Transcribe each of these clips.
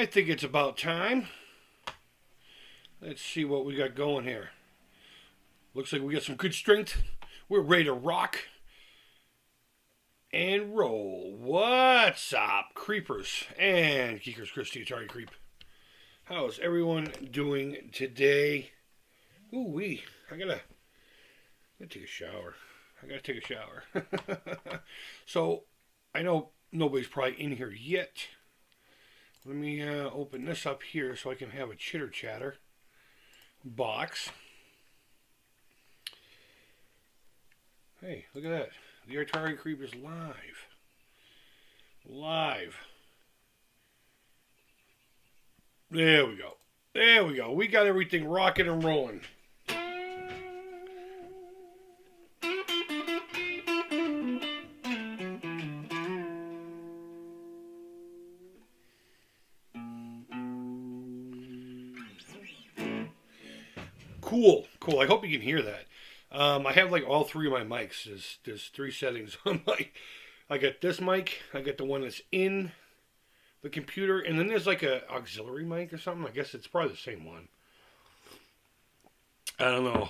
I think it's about time. Let's see what we got going here. Looks like we got some good strength. We're ready to rock and roll. What's up, creepers and geekers? Christy, Atari Creep. How's everyone doing today? Ooh wee! I gotta take a shower. So I know nobody's probably in here yet. Let me open this up here so I can have a chitter chatter box. Hey, look at that. The Atari Creep is live. There we go. We got everything rocking and rolling. Cool. I hope you can hear that. I have like all three of my mics. There's three settings on my. I got this mic. I got the one that's in the computer, and then there's like a auxiliary mic or something. I guess it's probably the same one. I don't know.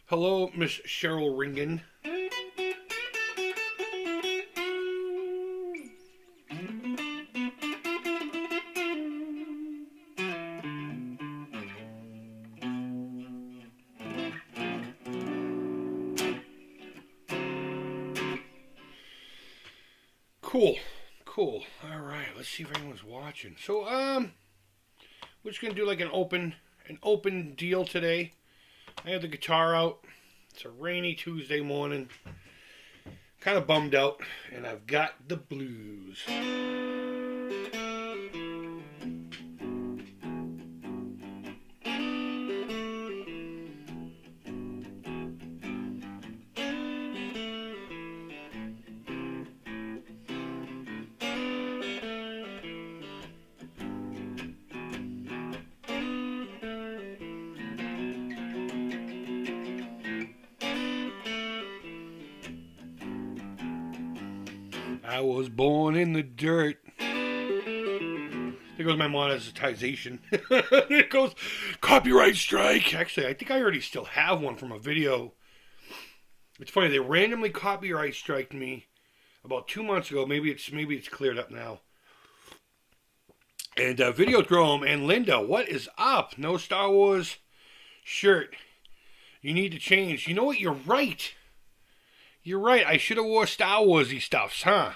Hello, Miss Cheryl Ringen. Cool. All right, let's see if anyone's watching. So, we're just gonna do like an open deal today. I have the guitar out. It's a rainy Tuesday morning. Kind of bummed out, and I've got the blues. I was born in the dirt. There goes my monetization. There goes copyright strike. Actually, I think I already still have one from a video. It's funny, they randomly copyright striked me about 2 months ago. Maybe it's cleared up now. And Videodrome and Linda, what is up? No Star Wars shirt. You need to change. You know what? You're right. I should have wore Star Warsy stuffs, huh?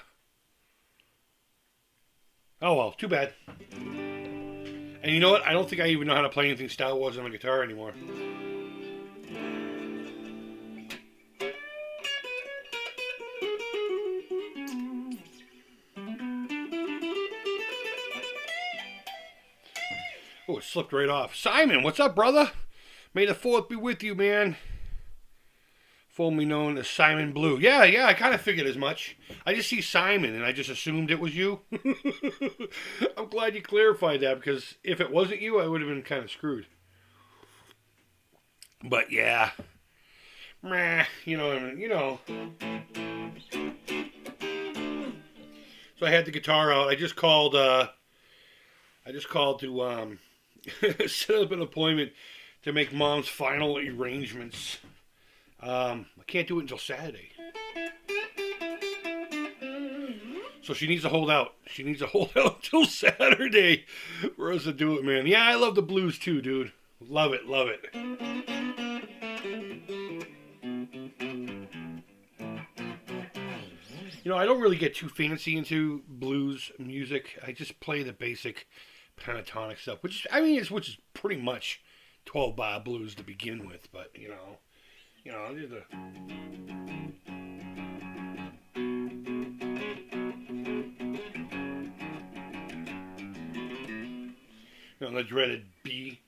Oh well, too bad. And you know what? I don't think I even know how to play anything Star Wars on my guitar anymore. Oh, it slipped right off. Simon, what's up, brother? May the 4th be with you, man. Formerly known as Simon Blue. Yeah, I kind of figured as much. I just see Simon, and I just assumed it was you. I'm glad you clarified that, because if it wasn't you, I would have been kind of screwed. But yeah. You know. So I had the guitar out. I just called to set up an appointment to make Mom's final arrangements. I can't do it until Saturday. So she needs to hold out. She needs to hold out until Saturday for us to do it, man. Yeah, I love the blues too, dude. Love it. You know, I don't really get too fancy into blues music. I just play the basic pentatonic stuff, which is pretty much 12-bar blues to begin with, but you know, the dreaded B.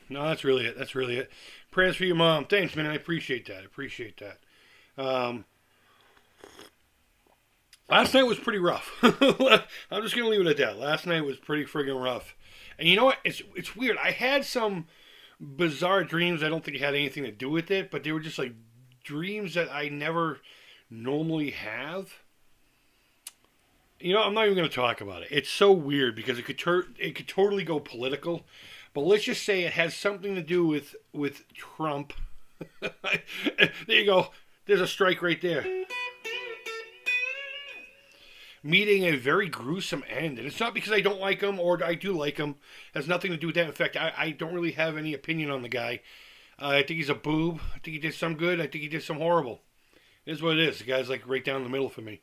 No, that's really it. That's really it. Prayers for your mom. Thanks, man. I appreciate that. I appreciate that. Um, Last night was pretty rough. I'm just gonna leave it at that. Last night was pretty friggin' rough. And you know what? It's weird. I had some bizarre dreams. I don't think it had anything to do with it, but they were just like dreams that I never normally have. You know, I'm not even going to talk about it. It's so weird because it could totally go political, but let's just say it has something to do with Trump. There you go. There's a strike right there. Meeting a very gruesome end, and it's not because I don't like him or I do like him. It has nothing to do with that. In fact, I don't really have any opinion on the guy. I think he's a boob. I think he did some good. I think he did some horrible. It is what it is. The guy's like right down the middle for me.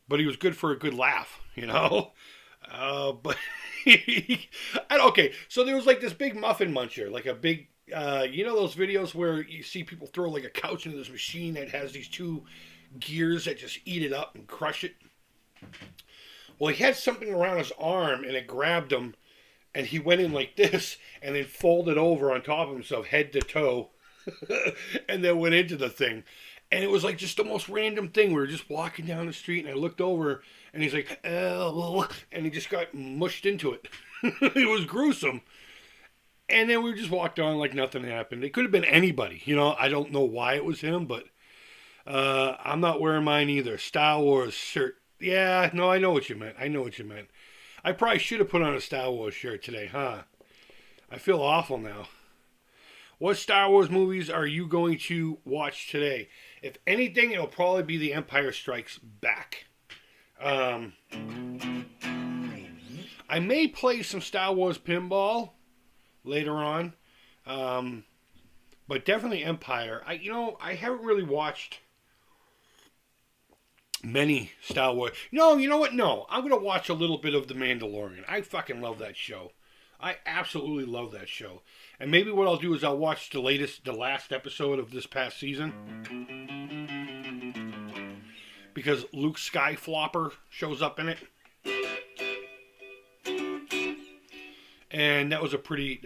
But he was good for a good laugh, you know? But, okay, so there was like this big muffin muncher, like a big, you know those videos where you see people throw like a couch into this machine that has these two gears that just eat it up and crush it? Well, he had something around his arm and it grabbed him and he went in like this and then folded over on top of himself, head to toe, and then went into the thing. And it was like just the most random thing. We were just walking down the street and I looked over and he's like, oh, and he just got mushed into it. It was gruesome. And then we just walked on like nothing happened. It could have been anybody, you know. I don't know why it was him, but I'm not wearing mine either. Star Wars shirt. Yeah, no, I know what you meant. I know what you meant. I probably should have put on a Star Wars shirt today, huh? I feel awful now. What Star Wars movies are you going to watch today? If anything, it'll probably be The Empire Strikes Back. I may play some Star Wars pinball later on. But definitely Empire. I haven't really watched many Star Wars. No, you know what? No, I'm going to watch a little bit of The Mandalorian. I fucking love that show. I absolutely love that show. And maybe what I'll do is I'll watch the last episode of this past season. Because Luke Skyflopper shows up in it. And that was a pretty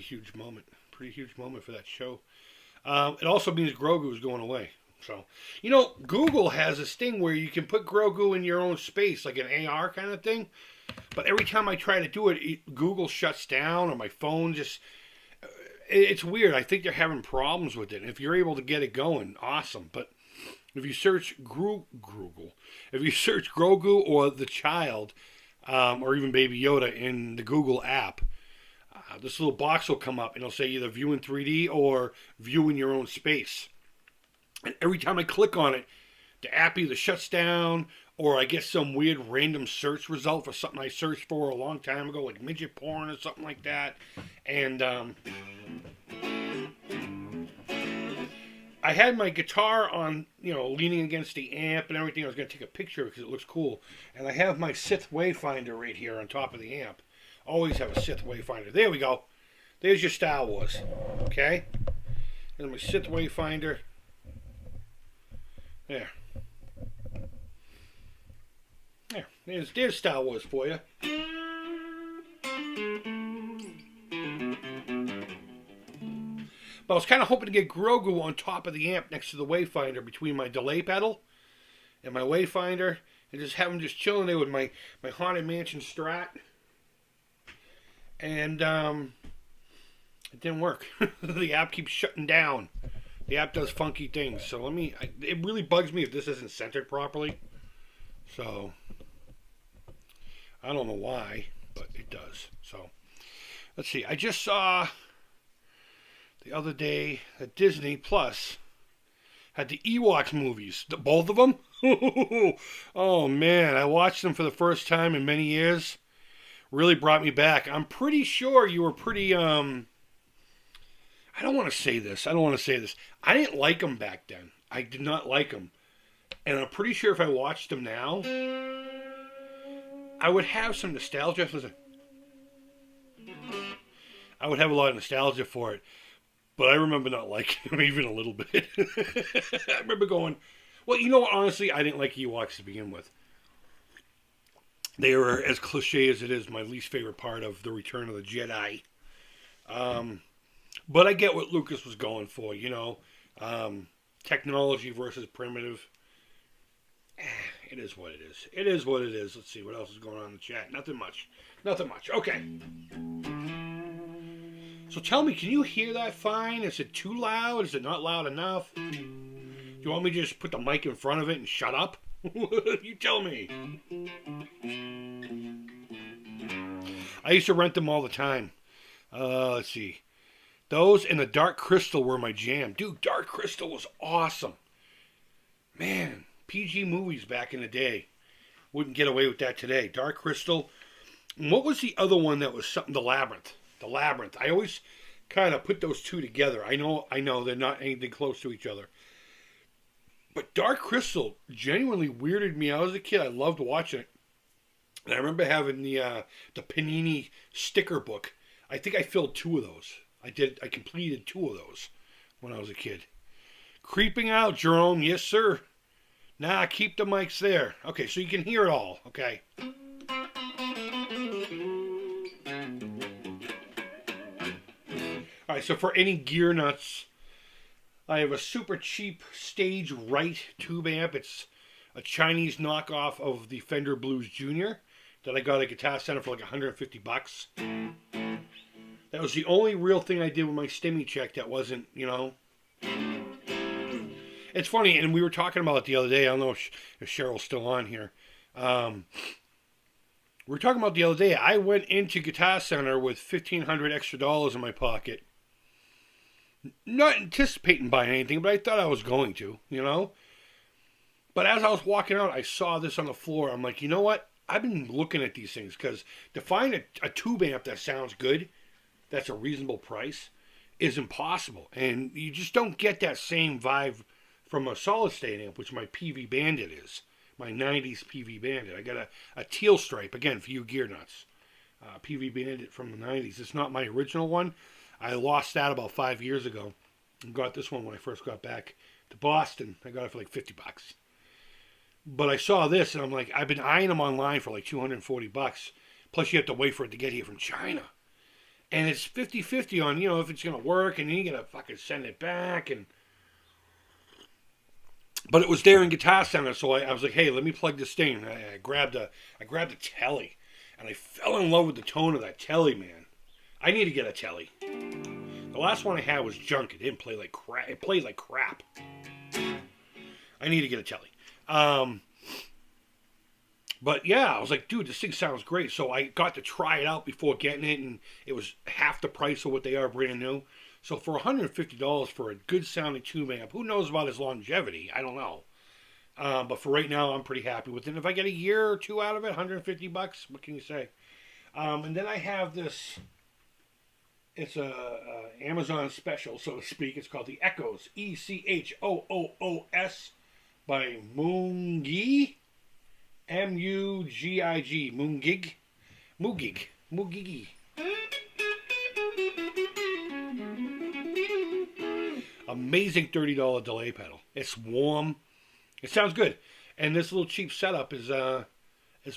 huge moment. Pretty huge moment for that show. It also means Grogu is going away. So, you know, Google has this thing where you can put Grogu in your own space, like an AR kind of thing. But every time I try to do it, Google shuts down or my phone just... It's weird. I think they're having problems with it. And if you're able to get it going, awesome. But if you search if you search Grogu or the child, or even Baby Yoda in the Google app, this little box will come up and it'll say either view in 3D or view in your own space. And every time I click on it, the app either shuts down or I get some weird random search result for something I searched for a long time ago, like midget porn or something like that. And I had my guitar on, leaning against the amp and everything. I was going to take a picture of it because it looks cool. And I have my Sith Wayfinder right here on top of the amp. Always have a Sith Wayfinder. There we go. There's your Star Wars. Okay? There's my Sith Wayfinder. There. There's Star Wars for you. But I was kind of hoping to get Grogu on top of the amp next to the Wayfinder between my delay pedal and my Wayfinder and just have him just chilling there with my Haunted Mansion Strat. And it didn't work. The app keeps shutting down. The app does funky things. So it really bugs me if this isn't centered properly. So I don't know why, but it does. So let's see. I just saw the other day that Disney Plus had the Ewoks movies. Both of them? Oh man, I watched them for the first time in many years. Really brought me back. I'm pretty sure you were pretty, I don't want to say this. I didn't like them back then. I did not like them. And I'm pretty sure if I watched them now, I would have some nostalgia. Listen, I would have a lot of nostalgia for it. But I remember not liking them even a little bit. I remember going, well, you know what? Honestly, I didn't like Ewoks to begin with. They were, as cliche as it is, my least favorite part of The Return of the Jedi. But I get what Lucas was going for, technology versus primitive. It is what it is. It is what it is. Let's see what else is going on in the chat. Nothing much. Nothing much. Okay. So tell me, can you hear that fine? Is it too loud? Is it not loud enough? Do you want me to just put the mic in front of it and shut up? You tell me. I used to rent them all the time. Let's see. Those and the Dark Crystal were my jam. Dude, Dark Crystal was awesome. Man, PG movies back in the day. Wouldn't get away with that today. Dark Crystal. And what was the other one that was something? The Labyrinth. The Labyrinth. I always kind of put those two together. I know they're not anything close to each other. But Dark Crystal genuinely weirded me out as a kid. I loved watching it. And I remember having the Panini sticker book. I think I filled 2 of those. I completed 2 of those when I was a kid. Creeping out, Jerome. Yes, sir. Nah, keep the mics there. Okay, so you can hear it all. Okay. All right, so for any gear nuts, I have a super cheap Stage Right tube amp. It's a Chinese knockoff of the Fender Blues Junior that I got at Guitar Center for like $150. That was the only real thing I did with my stimmy check that wasn't, It's funny, and we were talking about it the other day. I don't know if Cheryl's still on here. We were talking about the other day. I went into Guitar Center with $1,500 extra in my pocket. Not anticipating buying anything, but I thought I was going to, But as I was walking out, I saw this on the floor. I'm like, you know what? I've been looking at these things because to find a tube amp that sounds good, that's a reasonable price, is impossible. And you just don't get that same vibe from a solid state amp, which my PV Bandit is. My 90s PV Bandit. I got a teal stripe, again, for you gear nuts. PV Bandit from the 90s. It's not my original one. I lost that about 5 years ago. And got this one when I first got back to Boston. I got it for like $50. But I saw this and I'm like, I've been eyeing them online for like $240. Plus you have to wait for it to get here from China. And it's 50-50 on, if it's going to work, and then you got to fucking send it back. But it was there in Guitar Center, so I was like, hey, let me plug this thing. I grabbed a telly, and I fell in love with the tone of that telly, man. I need to get a telly. The last one I had was junk. It didn't play like crap. It played like crap. I need to get a telly. But yeah, I was like, dude, this thing sounds great. So I got to try it out before getting it, and it was half the price of what they are brand new. So for $150 for a good sounding tube amp, who knows about its longevity? I don't know. But for right now, I'm pretty happy with it. And if I get a year or 2 out of it, $150, what can you say? And then I have this. It's a Amazon special, so to speak. It's called the Echoes, Echoos, by Moongig. Mugig. Moogig. Amazing $30 delay pedal. It's warm. It sounds good. And this little cheap setup is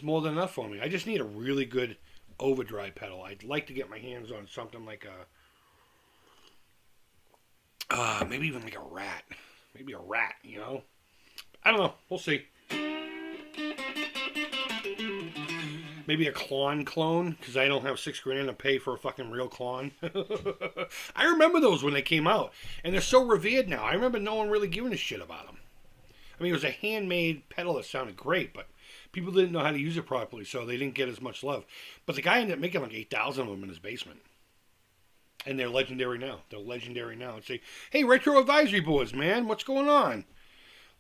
more than enough for me. I just need a really good overdrive pedal. I'd like to get my hands on something like maybe even like a Rat. Maybe a Rat, I don't know. We'll see. Maybe a Klon clone, because I don't have $6,000 to pay for a fucking real Klon. I remember those when they came out, and they're so revered now. I remember no one really giving a shit about them. I mean, it was a handmade pedal that sounded great, but people didn't know how to use it properly, so they didn't get as much love. But the guy ended up making like 8,000 of them in his basement. And they're legendary now. And say, hey, Retro Advisory Boards, man, what's going on?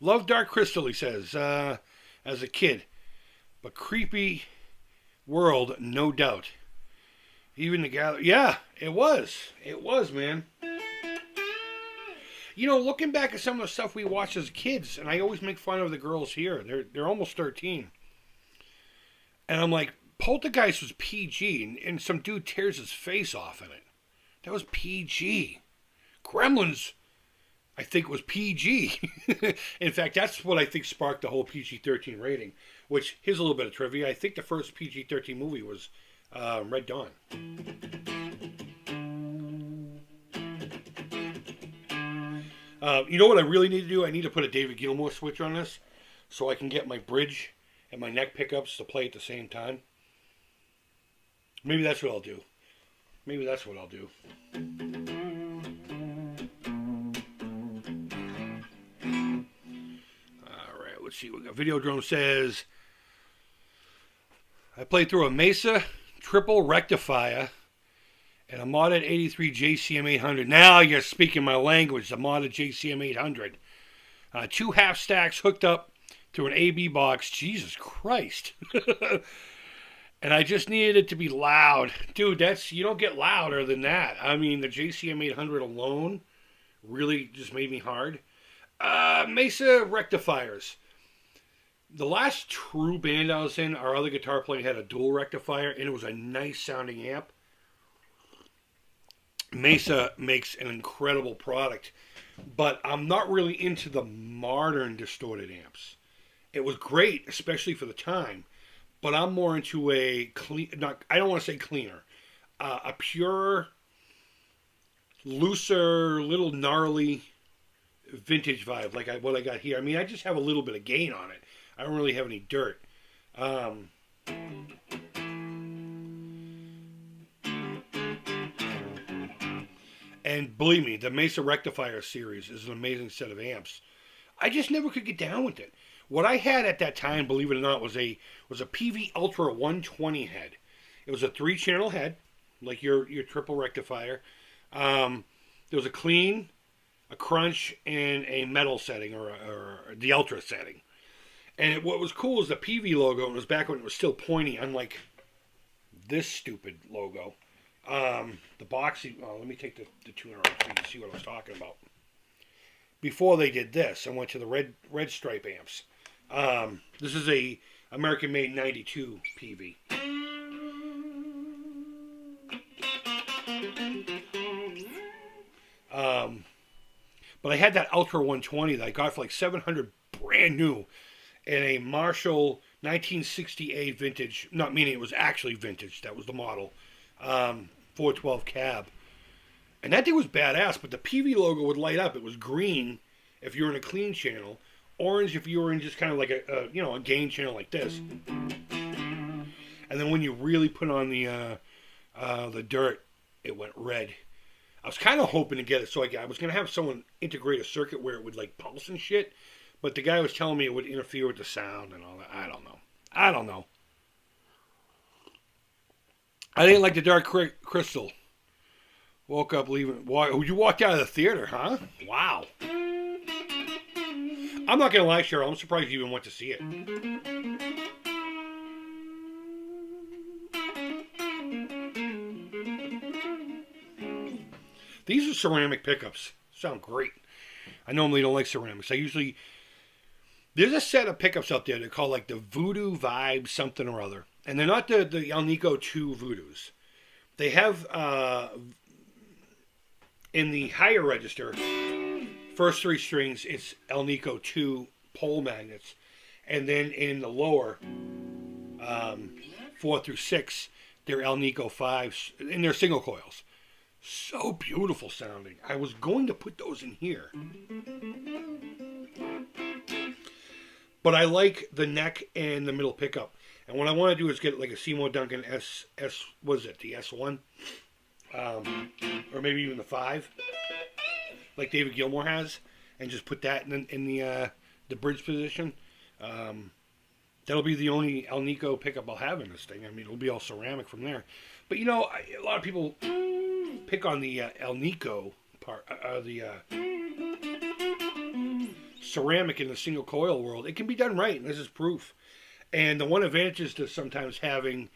Love Dark Crystal, he says, as a kid. But creepy world, no doubt. Even the gallery. Yeah, it was. It was, man. Looking back at some of the stuff we watched as kids, and I always make fun of the girls here. They're almost 13. And I'm like, Poltergeist was PG, and some dude tears his face off in it. That was PG. Gremlins, I think, was PG. In fact, that's what I think sparked the whole PG-13 rating. Which, here's a little bit of trivia. I think the first PG-13 movie was Red Dawn. You know what I really need to do? I need to put a David Gilmour switch on this so I can get my bridge and my neck pickups to play at the same time. Maybe that's what I'll do. Maybe that's what I'll do. Alright, let's see what we got. Videodrome says, I played through a Mesa triple rectifier and a modded 83 JCM 800. Now you're speaking my language, the modded JCM 800. 2 half stacks hooked up through an AB box. Jesus Christ. And I just needed it to be loud. Dude, you don't get louder than that. I mean, the JCM 800 alone really just made me hard. Mesa rectifiers. The last true band I was in, our other guitar player had a dual rectifier, and it was a nice sounding amp. Mesa makes an incredible product, but I'm not really into the modern distorted amps. It was great, especially for the time, but I'm more into a clean, I don't want to say cleaner, a pure, looser, little gnarly vintage vibe, like what I got here. I mean, I just have a little bit of gain on it. I don't really have any dirt. And believe me, the Mesa Rectifier series is an amazing set of amps. I just never could get down with it. What I had at that time, believe it or not, was a PV Ultra 120 head. It was a 3-channel head, like your triple rectifier. There was a clean, a crunch, and a metal setting, or the Ultra setting. And what was cool is the PV logo. It was back when it was still pointy, unlike this stupid logo. The boxy. Oh, let me take the tuner off so you can see what I was talking about. Before they did this, I went to the red stripe amps. This is a American made 92 PV. But I had that Ultra 120 that I got for like $700 brand new in a Marshall 1968 vintage, not meaning it was actually vintage, that was the model, 412 cab. And that thing was badass, but the PV logo would light up. It was green if you were in a clean channel, orange if you were in just kind of like a gain channel like this. And then when you really put on the dirt, it went red. I was kind of hoping to get it, so I was going to have someone integrate a circuit where it would like pulse and shit, but the guy was telling me it would interfere with the sound and all that. I don't know. I didn't like the Dark Crystal. Woke up leaving. You walked out of the theater, huh? Wow. I'm not going to lie, Cheryl. I'm surprised you even went to see it. These are ceramic pickups. Sound great. I normally don't like ceramics. There's a set of pickups out there they're called like the Voodoo Vibe something or other. And they're not the Alnico 2 Voodoos. They have, in the higher register, first 3 strings, it's Alnico 2 pole magnets. And then in the lower, 4 through 6, they're Alnico 5s, and they're single coils. So beautiful sounding. I was going to put those in here. But I like the neck and the middle pickup. And what I want to do is get like a Seymour Duncan the S1? Or maybe even the 5, like David Gilmour has, and just put that in the bridge position. That'll be the only Alnico pickup I'll have in this thing. I mean, it'll be all ceramic from there. But a lot of people pick on the Alnico part, the ceramic in the single coil world. It can be done right, and this is proof. And the one advantage is to sometimes having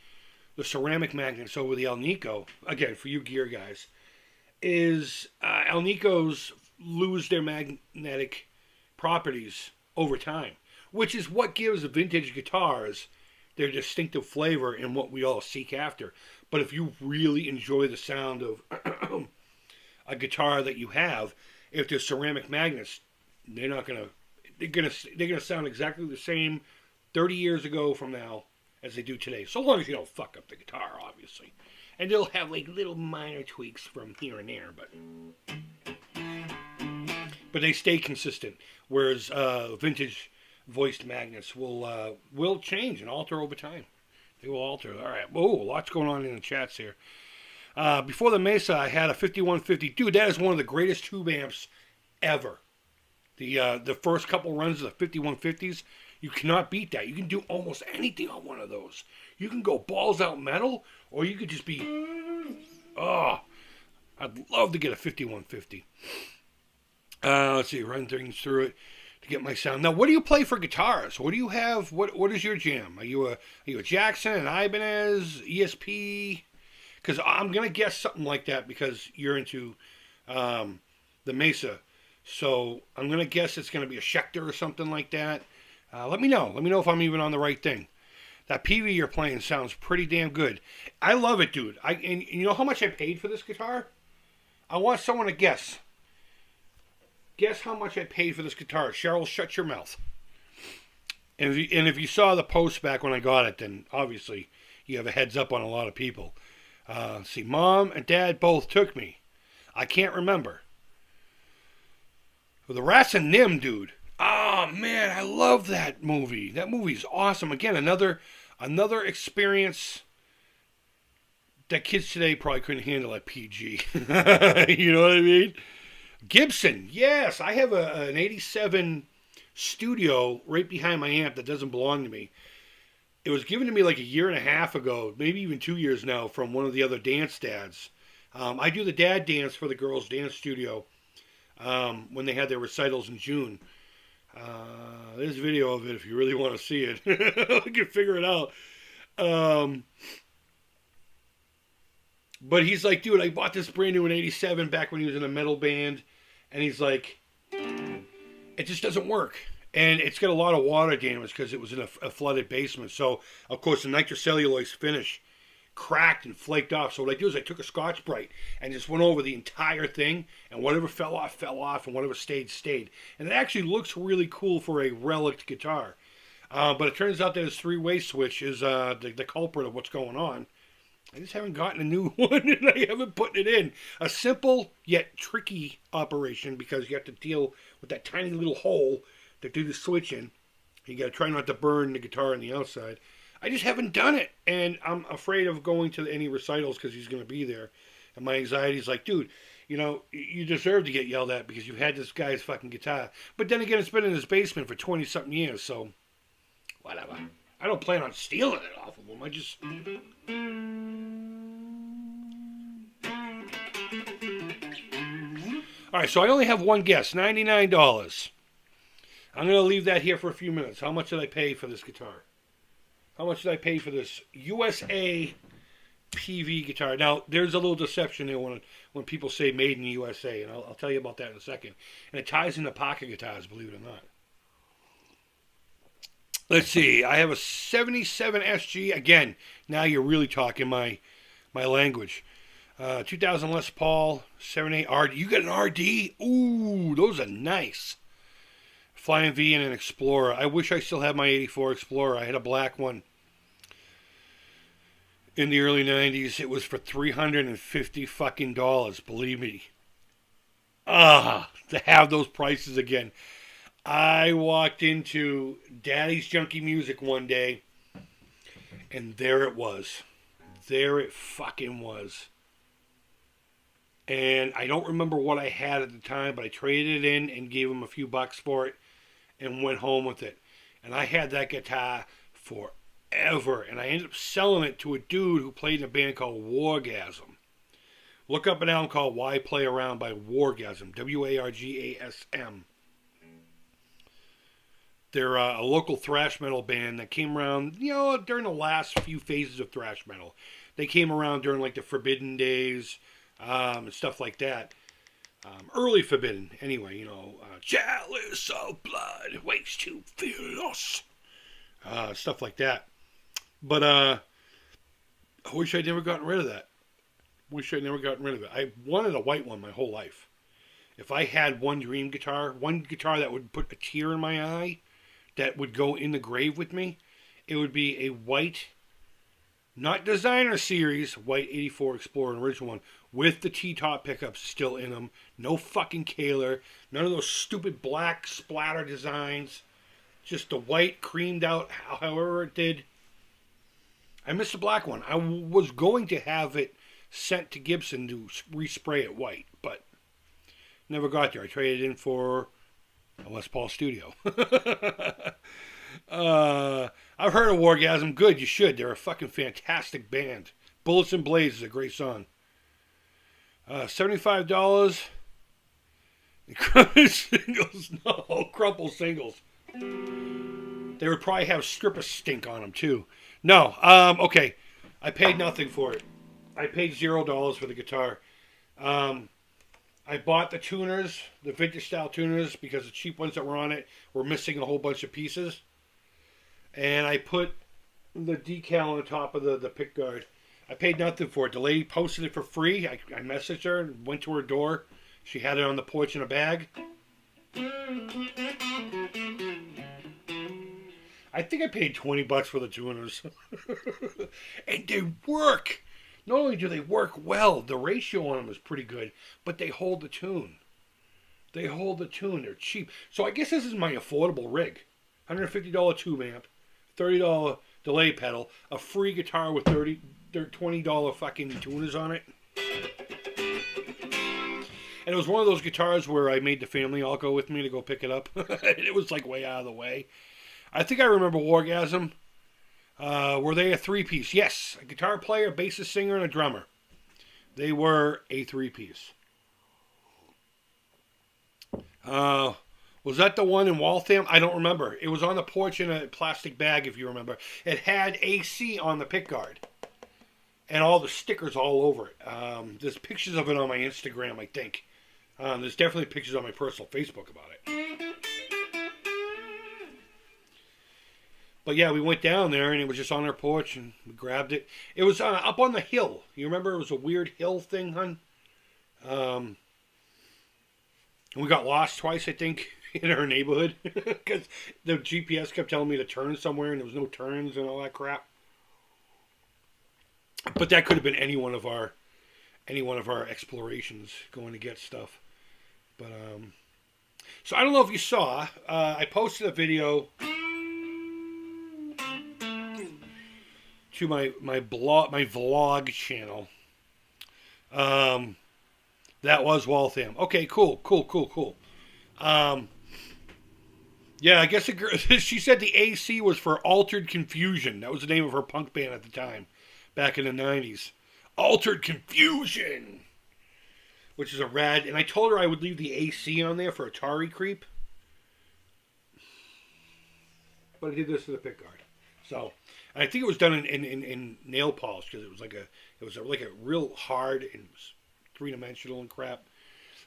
the ceramic magnets over the Alnico, again, for you gear guys, is Alnicos lose their magnetic properties over time, which is what gives vintage guitars their distinctive flavor and what we all seek after. But if you really enjoy the sound of a guitar that you have, if there's ceramic magnets, they're gonna sound exactly the same 30 years ago from now as they do today, so long as you don't fuck up the guitar, obviously. And they'll have like little minor tweaks from here and there, but but they stay consistent. Whereas vintage voiced magnets will change and alter over time. They will alter. All right. Whoa, lots going on in the chats here. Before the Mesa, I had a 5150. Dude, that is one of the greatest tube amps ever. The first couple runs of the 5150s, you cannot beat that. You can do almost anything on one of those. You can go balls out metal, or you could just be, oh, I'd love to get a 5150. Let's see, run things through it to get my sound. Now, what do you play for guitars? What do you have? What is your jam? Are you a Jackson, an Ibanez, ESP? Because I'm gonna guess something like that because you're into the Mesa. So I'm going to guess it's going to be a Schecter or something like that. Let me know. Let me know if I'm even on the right thing. That PV you're playing sounds pretty damn good. I love it, dude. And you know how much I paid for this guitar? I want someone to guess. Guess how much I paid for this guitar. Cheryl, shut your mouth. And if you saw the post back when I got it, then obviously you have a heads up on a lot of people. See, Mom and Dad both took me. I can't remember. The Rats and Nim, dude. Oh, man, I love that movie. That movie's awesome. Again, another experience that kids today probably couldn't handle at PG. You know what I mean? Gibson, yes. I have an 87 Studio right behind my amp that doesn't belong to me. It was given to me like a year and a half ago, maybe even 2 years now, from one of the other dance dads. I do the dad dance for the girls' dance studio. When they had their recitals in June. There's video of it if you really want to see it. You can figure it out. But he's like, dude, I bought this brand new in 87 back when he was in a metal band. And he's like, it just doesn't work. And it's got a lot of water damage because it was in a flooded basement. So, of course, the nitrocellulose finish cracked and flaked off. So what I do is I took a Scotch-Brite and just went over the entire thing, and whatever fell off, and whatever stayed. And it actually looks really cool for a relic guitar. But it turns out that his three-way switch is the culprit of what's going on. I just haven't gotten a new one, and I haven't put it in. A simple yet tricky operation because you have to deal with that tiny little hole to do the switch in. You got to try not to burn the guitar on the outside. I just haven't done it, and I'm afraid of going to any recitals because he's going to be there. And my anxiety is like, dude, you know, you deserve to get yelled at because you've had this guy's fucking guitar. But then again, it's been in his basement for 20-something years, so whatever. I don't plan on stealing it off of him. I just... All right, so I only have one guess, $99. I'm going to leave that here for a few minutes. How much did I pay for this guitar? How much did I pay for this USA PV guitar? Now, there's a little deception there when people say made in the USA, and I'll tell you about that in a second. And it ties into pocket guitars, believe it or not. Let's see. I have a 77 SG. Again, now you're really talking my language. 2000 Les Paul, 78 RD. You got an RD? Ooh, those are nice. Flying V and an Explorer. I wish I still had my 84 Explorer. I had a black one in the early 90s. It was for $350 fucking dollars, believe me. To have those prices again. I walked into Daddy's Junkie Music one day, and there it was. There it fucking was. And I don't remember what I had at the time, but I traded it in and gave him a few bucks for it and went home with it. And I had that guitar forever. And I ended up selling it to a dude who played in a band called Wargasm. Look up an album called Why Play Around by Wargasm. Wargasm. They're a local thrash metal band that came around, during the last few phases of thrash metal. They came around during like the Forbidden days and stuff like that. Early Forbidden, anyway, Chalice of Blood, ways to feel us. Stuff like that. But I wish I'd never gotten rid of that. I wanted a white one my whole life. If I had one dream guitar, one guitar that would put a tear in my eye, that would go in the grave with me, it would be a white Not designer series, white 84 Explorer, an original one, with the T-top pickups still in them. No fucking Kaler. None of those stupid black splatter designs. Just the white creamed out however it did. I missed the black one. I was going to have it sent to Gibson to respray it white, but never got there. I traded in for a Les Paul Studio. I've heard of Wargasm. Good, you should. They're a fucking fantastic band. Bullets and Blades is a great song. $75. Crumple singles. No, crumple singles. They would probably have stripper stink on them too. No, okay. I paid nothing for it. I paid $0 for the guitar. I bought the tuners, the vintage style tuners, because the cheap ones that were on it were missing a whole bunch of pieces. And I put the decal on the top of the pick guard. I paid nothing for it. The lady posted it for free. I messaged her and went to her door. She had it on the porch in a bag. I think I paid $20 for the tuners. And they work. Not only do they work well, the ratio on them is pretty good, but they hold the tune. They hold the tune. They're cheap. So I guess this is my affordable rig. $150 tube amp, $30 delay pedal, a free guitar with $20 fucking tuners on it. And it was one of those guitars where I made the family all go with me to go pick it up. It was like way out of the way. I think I remember Wargasm. Were they a three-piece? Yes. A guitar player, bassist, singer, and a drummer. They were a three-piece. Was that the one in Waltham? I don't remember. It was on the porch in a plastic bag, if you remember. It had AC on the pickguard. And all the stickers all over it. There's pictures of it on my Instagram, I think. There's definitely pictures on my personal Facebook about it. But yeah, we went down there and it was just on our porch and we grabbed it. It was up on the hill. You remember it was a weird hill thing, hun? And we got lost twice, I think, in our neighborhood. Because the GPS kept telling me to turn somewhere and there was no turns and all that crap. But that could have been any one of our explorations going to get stuff. But so I don't know if you saw. I posted a video to my vlog channel. That was Waltham. Okay, cool. Yeah, I guess she said the AC was for Altered Confusion. That was the name of her punk band at the time, back in the 90s. Altered Confusion, which is a rad. And I told her I would leave the AC on there for Atari Creep, but I did this to the pickguard. So I think it was done in nail polish because it was like a real hard and three-dimensional and crap.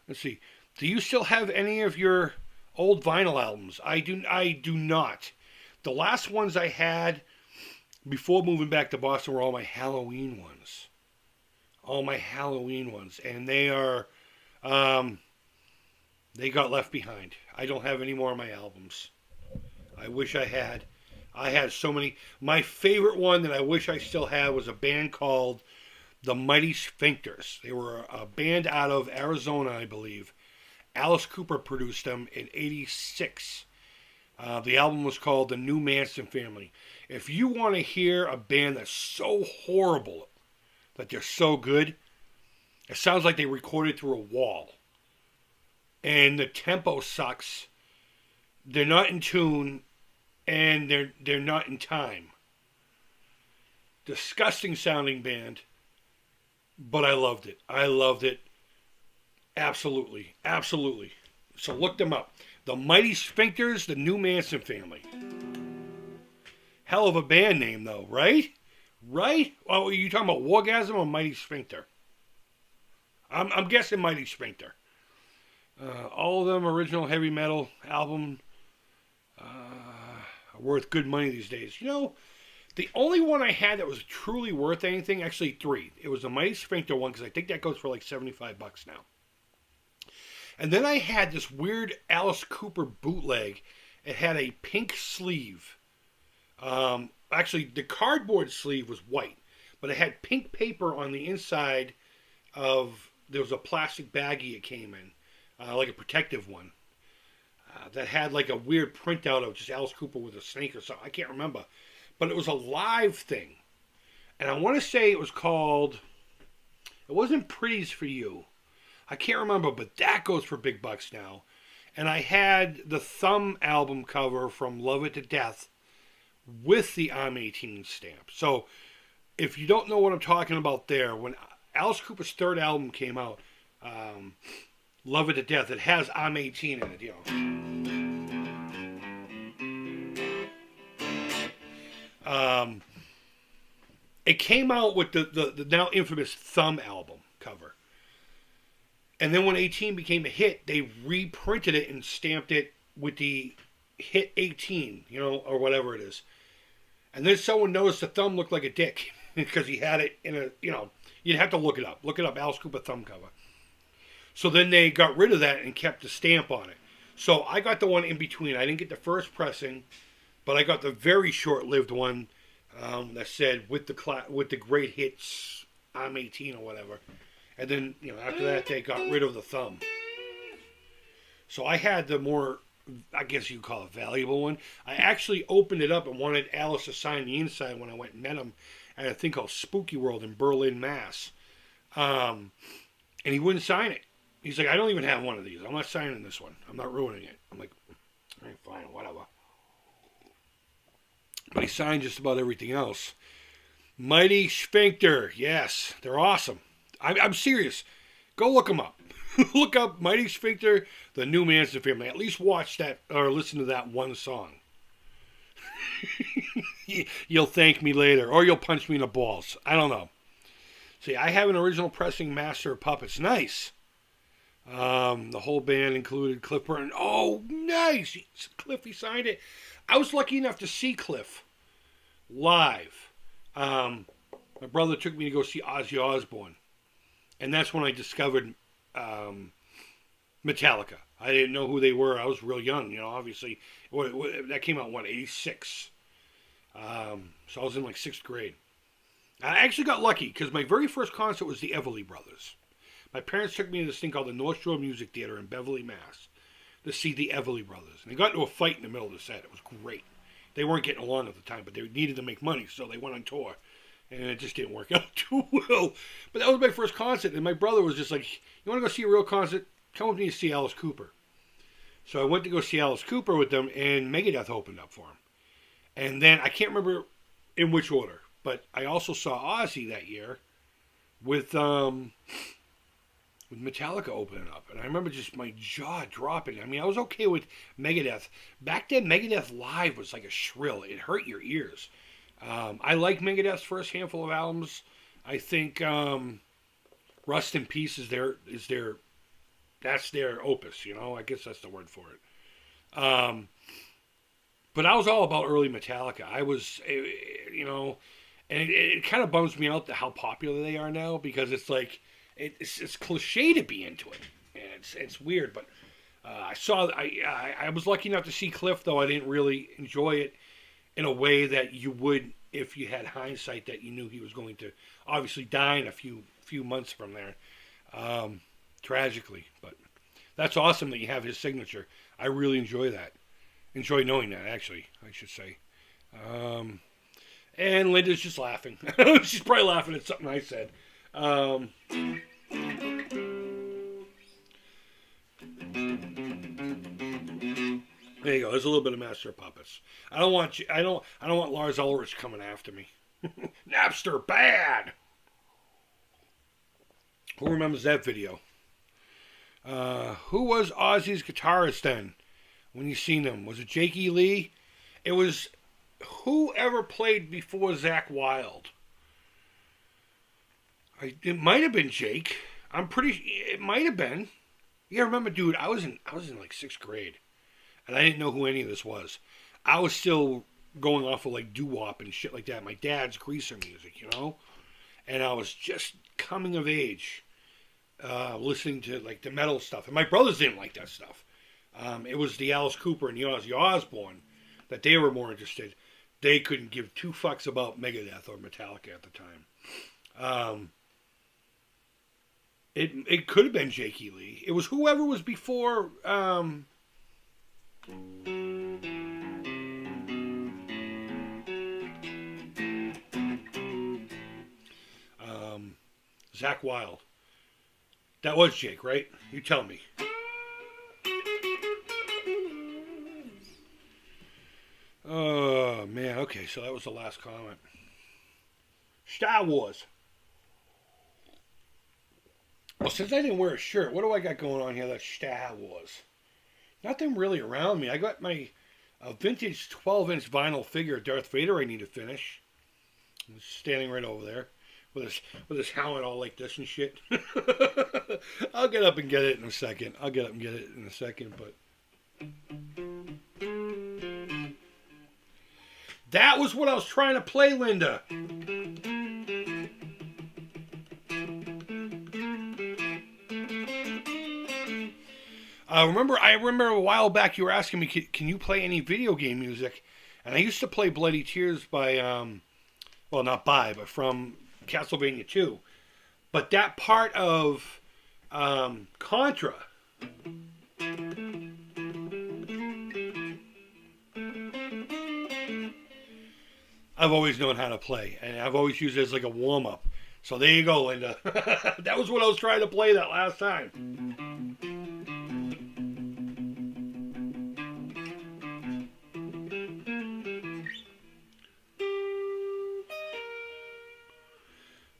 Let's see. Do you still have any of your old vinyl albums? I do not. The last ones I had before moving back to Boston were all my Halloween ones. And they are they got left behind. I don't have any more of my albums. I wish I had. I had so many. My favorite one that I wish I still had was a band called the Mighty Sphincters. They were a band out of Arizona, I believe. Alice Cooper produced them in '86. The album was called The New Manson Family. If you want to hear a band that's so horrible that they're so good, it sounds like they recorded through a wall. And the tempo sucks. They're not in tune. And they're not in time. Disgusting sounding band. But I loved it. Absolutely. So look them up. The Mighty Sphincters, the New Manson Family. Hell of a band name though, right? Oh, are you talking about Wargasm or Mighty Sphincter? I'm guessing Mighty Sphincter. All of them original heavy metal album. Worth good money these days. You know, the only one I had that was truly worth anything, actually three. It was the Mighty Sphincter one, because I think that goes for like $75 now. And then I had this weird Alice Cooper bootleg. It had a pink sleeve. Actually, the cardboard sleeve was white. but it had pink paper on the inside of, there was a plastic baggie it came in, like a protective one, that had like a weird printout of just Alice Cooper with a snake or something. I can't remember. But it was a live thing. And I want to say it was called, it wasn't Pretty's For You. I can't remember, but that goes for big bucks now. And I had the Thumb album cover from Love It to Death with the I'm 18 stamp. So if you don't know what I'm talking about there, when Alice Cooper's third album came out, Love It to Death, it has I'm 18 in it, you know. It came out with the now infamous Thumb album cover. And then when 18 became a hit, they reprinted it and stamped it with the hit 18, you know, or whatever it is. And then someone noticed the thumb looked like a dick because he had it in a, you know, you'd have to look it up. Look it up, Alice Cooper thumb cover. So then they got rid of that and kept the stamp on it. So I got the one in between. I didn't get the first pressing, but I got the very short-lived one that said with the great hits, I'm 18 or whatever. And then, you know, after that, they got rid of the thumb. So I had the more, I guess you'd call it, valuable one. I actually opened it up and wanted Alice to sign the inside when I went and met him at a thing called Spooky World in Berlin, Mass. And he wouldn't sign it. He's like, I don't even have one of these. I'm not signing this one. I'm not ruining it. I'm like, all right, fine, whatever. But he signed just about everything else. Mighty Sphincter. Yes, they're awesome. I'm serious. Go look them up. Look up Mighty Sphincter, the New Manson Family. At least watch that or listen to that one song. You'll thank me later, or you'll punch me in the balls. I don't know. See, I have an original pressing Master of Puppets. Nice. The whole band included Cliff Burton. Oh, nice. Cliff, he signed it. I was lucky enough to see Cliff live. My brother took me to go see Ozzy Osbourne. And that's when I discovered Metallica. I didn't know who they were. I was real young, you know, obviously. That came out, 86? So I was in like 6th grade. I actually got lucky because my very first concert was the Everly Brothers. My parents took me to this thing called the North Shore Music Theater in Beverly, Mass. to see the Everly Brothers. And they got into a fight in the middle of the set. It was great. They weren't getting along at the time, but they needed to make money, so they went on tour. And it just didn't work out too well. But that was my first concert, and my brother was just like, you want to go see a real concert? Come with me to see Alice Cooper. So I went to go see Alice Cooper with them, and Megadeth opened up for him. And then, I can't remember in which order, but I also saw Ozzy that year with Metallica opening up. And I remember just my jaw dropping. I mean, I was okay with Megadeth. Back then, Megadeth live was like a shrill. It hurt your ears. I like Megadeth's first handful of albums. I think Rust in Peace is their that's their opus, you know. I guess that's the word for it. But I was all about early Metallica. I was, you know, and it kind of bums me out how popular they are now, because it's like it's cliche to be into it, and it's weird. But I was lucky enough to see Cliff, though I didn't really enjoy it in a way that you would if you had hindsight that you knew he was going to obviously die in a few months from there, tragically. But that's awesome that you have his signature. I really enjoy that. Enjoy knowing that, actually, I should say. And Linda's just laughing. She's probably laughing at something I said. There you go. There's a little bit of Master of Puppets. I don't want Lars Ulrich coming after me. Napster bad. Who remembers that video? Who was Ozzy's guitarist then? When you seen him, was it Jake E. Lee? It was whoever played before Zakk Wylde. It might have been Jake. It might have been. Yeah, remember, dude, I was in like 6th grade. And I didn't know who any of this was. I was still going off of like doo-wop and shit like that. My dad's greaser music, you know? And I was just coming of age, listening to like the metal stuff. And my brothers didn't like that stuff. It was the Alice Cooper and the Ozzy Osbourne that they were more interested. they couldn't give two fucks about Megadeth or Metallica at the time. It could have been Jake E. Lee. It was whoever was before. Zach Wilde. That was Jake, right? You tell me. Oh, man. Okay, so that was the last comment. Star Wars. Well, since I didn't wear a shirt, what do I got going on here that's Star Wars? Nothing really around me. I got my vintage 12-inch vinyl figure of Darth Vader I need to finish. It's standing right over there. With his helmet all like this and shit. I'll get up and get it in a second. But that was what I was trying to play, Linda. I remember a while back you were asking me, can you play any video game music? And I used to play Bloody Tears by, well, not by, but from Castlevania 2. But that part of Contra, I've always known how to play, and I've always used it as like a warm-up. So there you go, Linda. That was what I was trying to play that last time.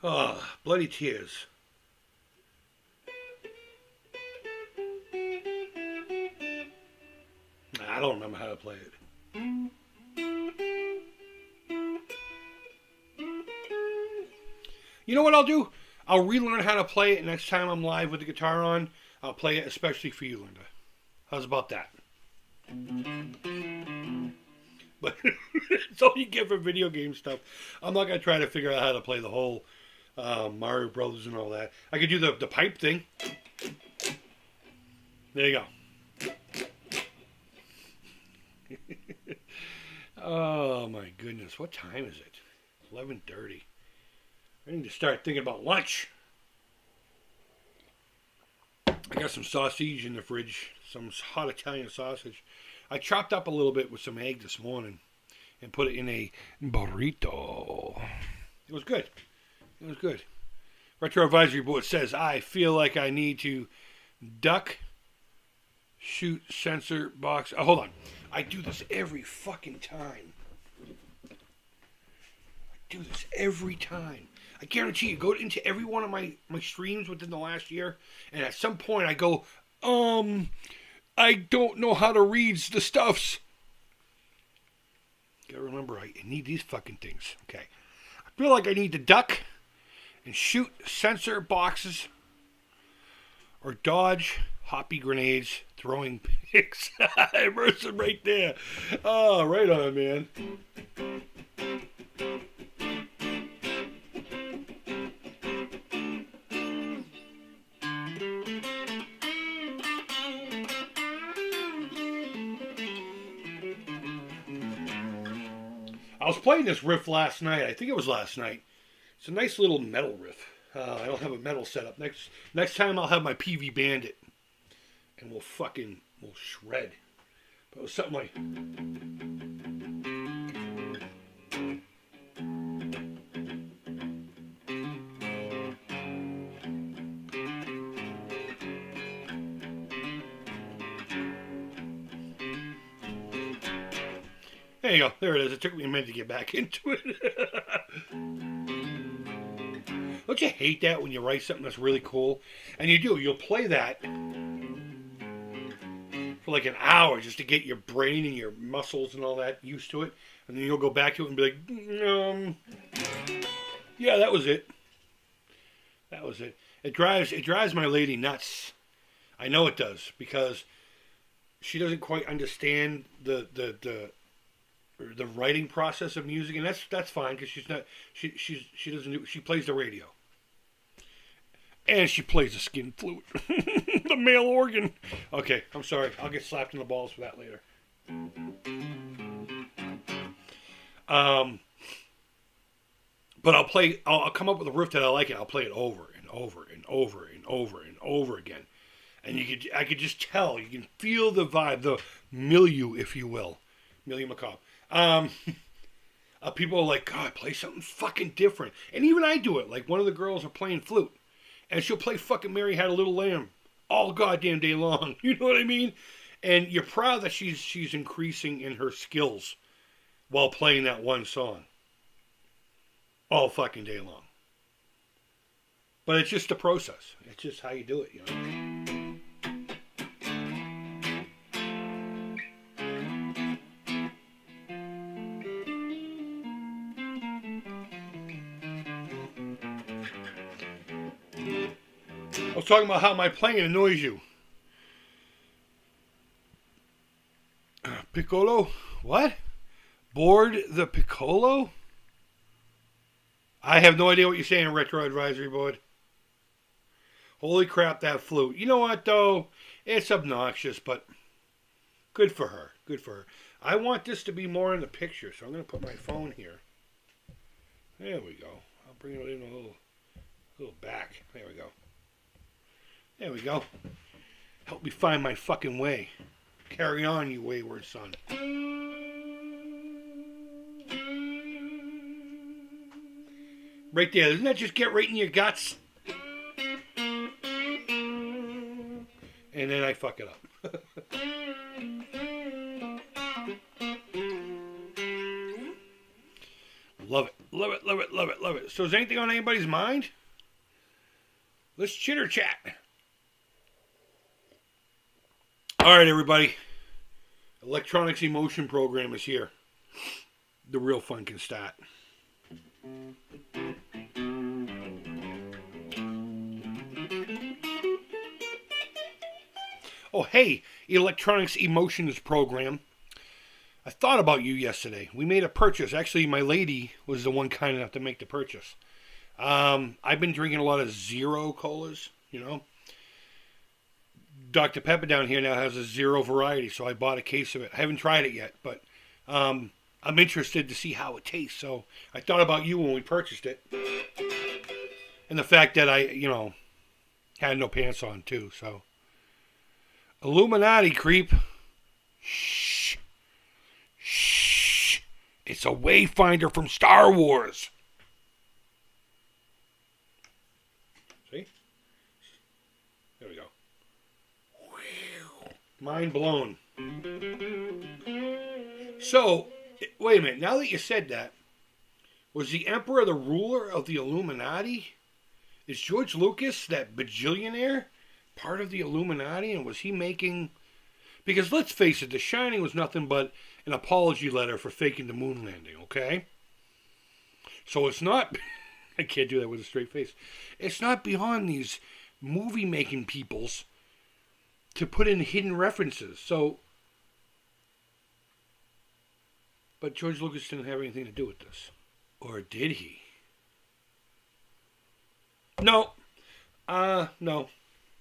Oh, Bloody Tears. I don't remember how to play it. You know what I'll do? I'll relearn how to play it next time I'm live with the guitar on. I'll play it especially for you, Linda. How's about that? But it's all you get for video game stuff. I'm not going to try to figure out how to play the whole Mario Brothers and all that. I could do the pipe thing. There you go. Oh my goodness, what time is it? 11:30. I need to start thinking about lunch. I got some sausage in the fridge, some hot Italian sausage. I chopped up a little bit with some egg this morning and put it in a burrito. It was good. It was good. Retro Advisory Board says, I feel like I need to duck, shoot, sensor, box. Oh, hold on. I do this every fucking time. I guarantee you, go into every one of my streams within the last year, and at some point I go, I don't know how to read the stuffs. Gotta remember, I need these fucking things. Okay. I feel like I need to duck and shoot sensor boxes or dodge hoppy grenades, throwing pigs. Immersive right there. Oh, right on, man. I was playing this riff last night. I think it was last night. It's a nice little metal riff. I don't have a metal setup. Next time I'll have my PV Bandit. And we'll shred. But it was something like... There you go. There it is. It took me a minute to get back into it. Don't you hate that when you write something that's really cool? And you do. You'll play that for like an hour just to get your brain and your muscles and all that used to it. And then you'll go back to it and be like, yeah, that was it. That was it. It drives my lady nuts. I know it does, because she doesn't quite understand the writing process of music, and that's fine, because she plays the radio, and she plays the skin flute, the male organ. Okay, I'm sorry, I'll get slapped in the balls for that later. Um, but I'll come up with a riff that I like, and I'll play it over and over and over and over and over again. And I could just tell, you can feel the vibe, the milieu, if you will, milieu macabre. People are like, God, play something fucking different. And even I do it. Like, one of the girls are playing flute, and she'll play fucking Mary Had a Little Lamb all goddamn day long. You know what I mean? And you're proud that she's increasing in her skills while playing that one song all fucking day long. But it's just a process. It's just how you do it, you know? I was talking about how my playing annoys you. Piccolo? What? Board the Piccolo? I have no idea what you're saying, Retro Advisory Board. Holy crap, that flute. You know what, though? It's obnoxious, but good for her. Good for her. I want this to be more in the picture, so I'm going to put my phone here. There we go. I'll bring it in a little back. There we go. There we go. Help me find my fucking way. Carry on, you wayward son. Right there. Doesn't that just get right in your guts? And then I fuck it up. Love it. Love it, love it, love it, love it. So is anything on anybody's mind? Let's chitter chat. All right, everybody. Electronics Emotion program is here. The real fun can start. Oh, hey, Electronics Emotions program. I thought about you yesterday. We made a purchase. Actually, my lady was the one kind enough to make the purchase. I've been drinking a lot of zero colas, you know. Dr. Pepper down here now has a zero variety, so I bought a case of it. I haven't tried it yet, but I'm interested to see how it tastes. So I thought about you when we purchased it. And the fact that I, you know, had no pants on, too, so. Illuminati creep. Shh. Shh. It's a wayfinder from Star Wars. See? There we go. Mind blown. So, wait a minute. Now that you said that, was the Emperor the ruler of the Illuminati? Is George Lucas, that bajillionaire, part of the Illuminati? And was he making... Because let's face it, The Shining was nothing but an apology letter for faking the moon landing, okay? So it's not... I can't do that with a straight face. It's not beyond these movie-making peoples to put in hidden references. So... But George Lucas didn't have anything to do with this. Or did he? No. No.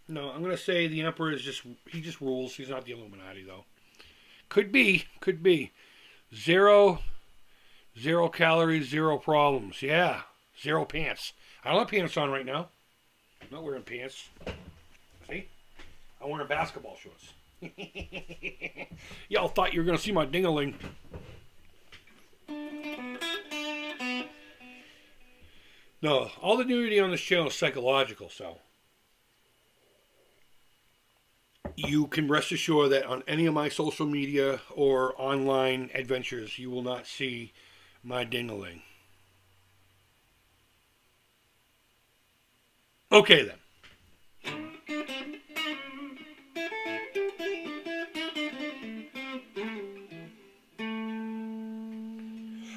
No, I'm going to say the Emperor is he just rules. He's not the Illuminati, though. Could be. Zero calories, zero problems. Yeah, zero pants. I don't have pants on right now. I'm not wearing pants. See? I'm wearing basketball shorts. Y'all thought you were going to see my ding-a-ling. No, all the nudity on this channel is psychological, so... You can rest assured that on any of my social media or online adventures, you will not see my ding-a-ling. Okay, then.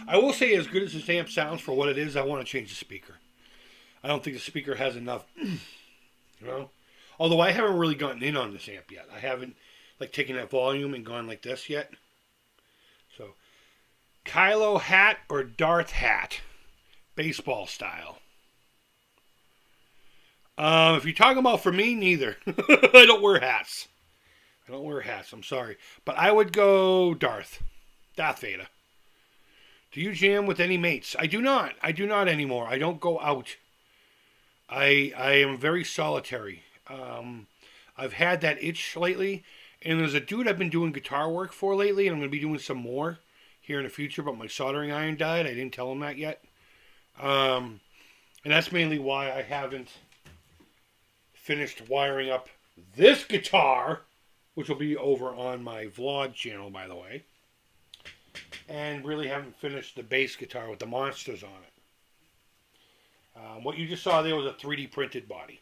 I will say, as good as this amp sounds for what it is, I want to change the speaker. I don't think the speaker has enough, you know? Although I haven't really gotten in on this amp yet. I haven't, like, taken that volume and gone like this yet. So, Kylo hat or Darth hat? Baseball style. If you're talking about for me, neither. I don't wear hats. I'm sorry. But I would go Darth Vader. Do you jam with any mates? I do not. I do not anymore. I don't go out. I am very solitary. I've had that itch lately, and there's a dude I've been doing guitar work for lately, and I'm going to be doing some more here in the future, but my soldering iron died. I didn't tell him that yet. And that's mainly why I haven't finished wiring up this guitar, which will be over on my vlog channel, by the way. And really haven't finished the bass guitar with the monsters on it. What you just saw there was a 3D printed body,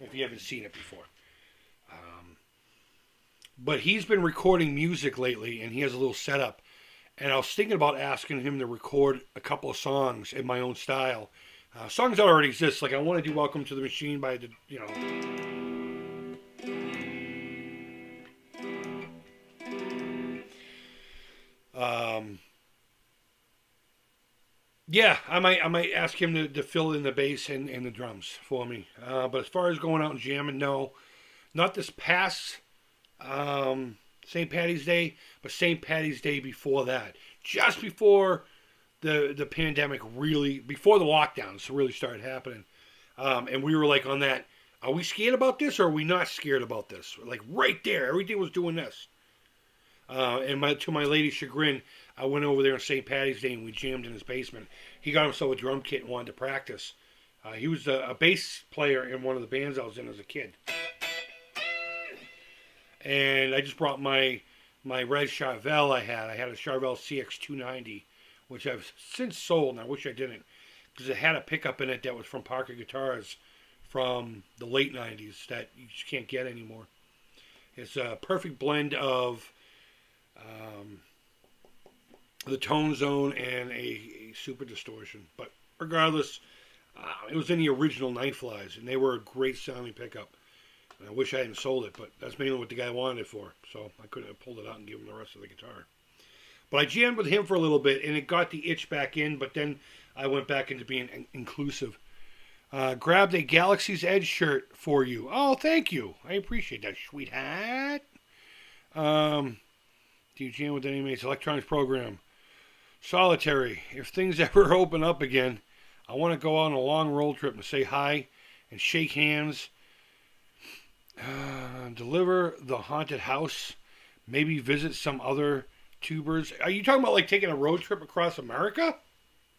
if you haven't seen it before. But he's been recording music lately, and he has a little setup. And I was thinking about asking him to record a couple of songs in my own style. Songs that already exist. Like I want to do Welcome to the Machine by the, yeah, I might ask him to fill in the bass and the drums for me. But as far as going out and jamming, no. Not this past St. Patty's Day, but St. Patty's Day before that. Just before the pandemic really, before the lockdowns really started happening. And we were like on that, are we scared about this or are we not scared about this? Like right there, everything was doing this. And to my lady's chagrin, I went over there on St. Patty's Day and we jammed in his basement. He got himself a drum kit and wanted to practice. He was a bass player in one of the bands I was in as a kid. And I just brought my red Charvel I had. I had a Charvel CX290, which I've since sold, and I wish I didn't, because it had a pickup in it that was from Parker Guitars from the late 90s that you just can't get anymore. It's a perfect blend of the tone zone and a super distortion. But regardless, it was in the original Nightflies, and they were a great sounding pickup. And I wish I hadn't sold it, but that's mainly what the guy wanted it for. So I couldn't have pulled it out and given him the rest of the guitar. But I jammed with him for a little bit, and it got the itch back in, but then I went back into being inclusive. Grabbed a Galaxy's Edge shirt for you. Oh, thank you. I appreciate that, sweetheart. Do you jam with any mates? Electronics program. Solitary. If things ever open up again, I want to go on a long road trip and say hi and shake hands. Deliver the haunted house. Maybe visit some other tubers. Are you talking about like taking a road trip across America?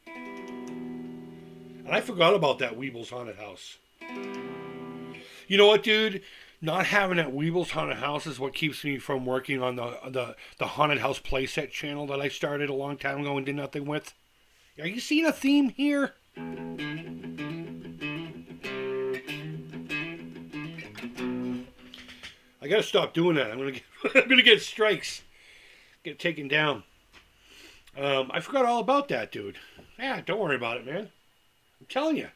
And I forgot about that Weeble's Haunted House. You know what, dude? Not having that Weeble's Haunted House is what keeps me from working on the Haunted House playset channel that I started a long time ago and did nothing with. Are you seeing a theme here? I gotta stop doing that. I'm gonna get strikes, get taken down. I forgot all about that, dude. Yeah, don't worry about it, man. I'm telling you,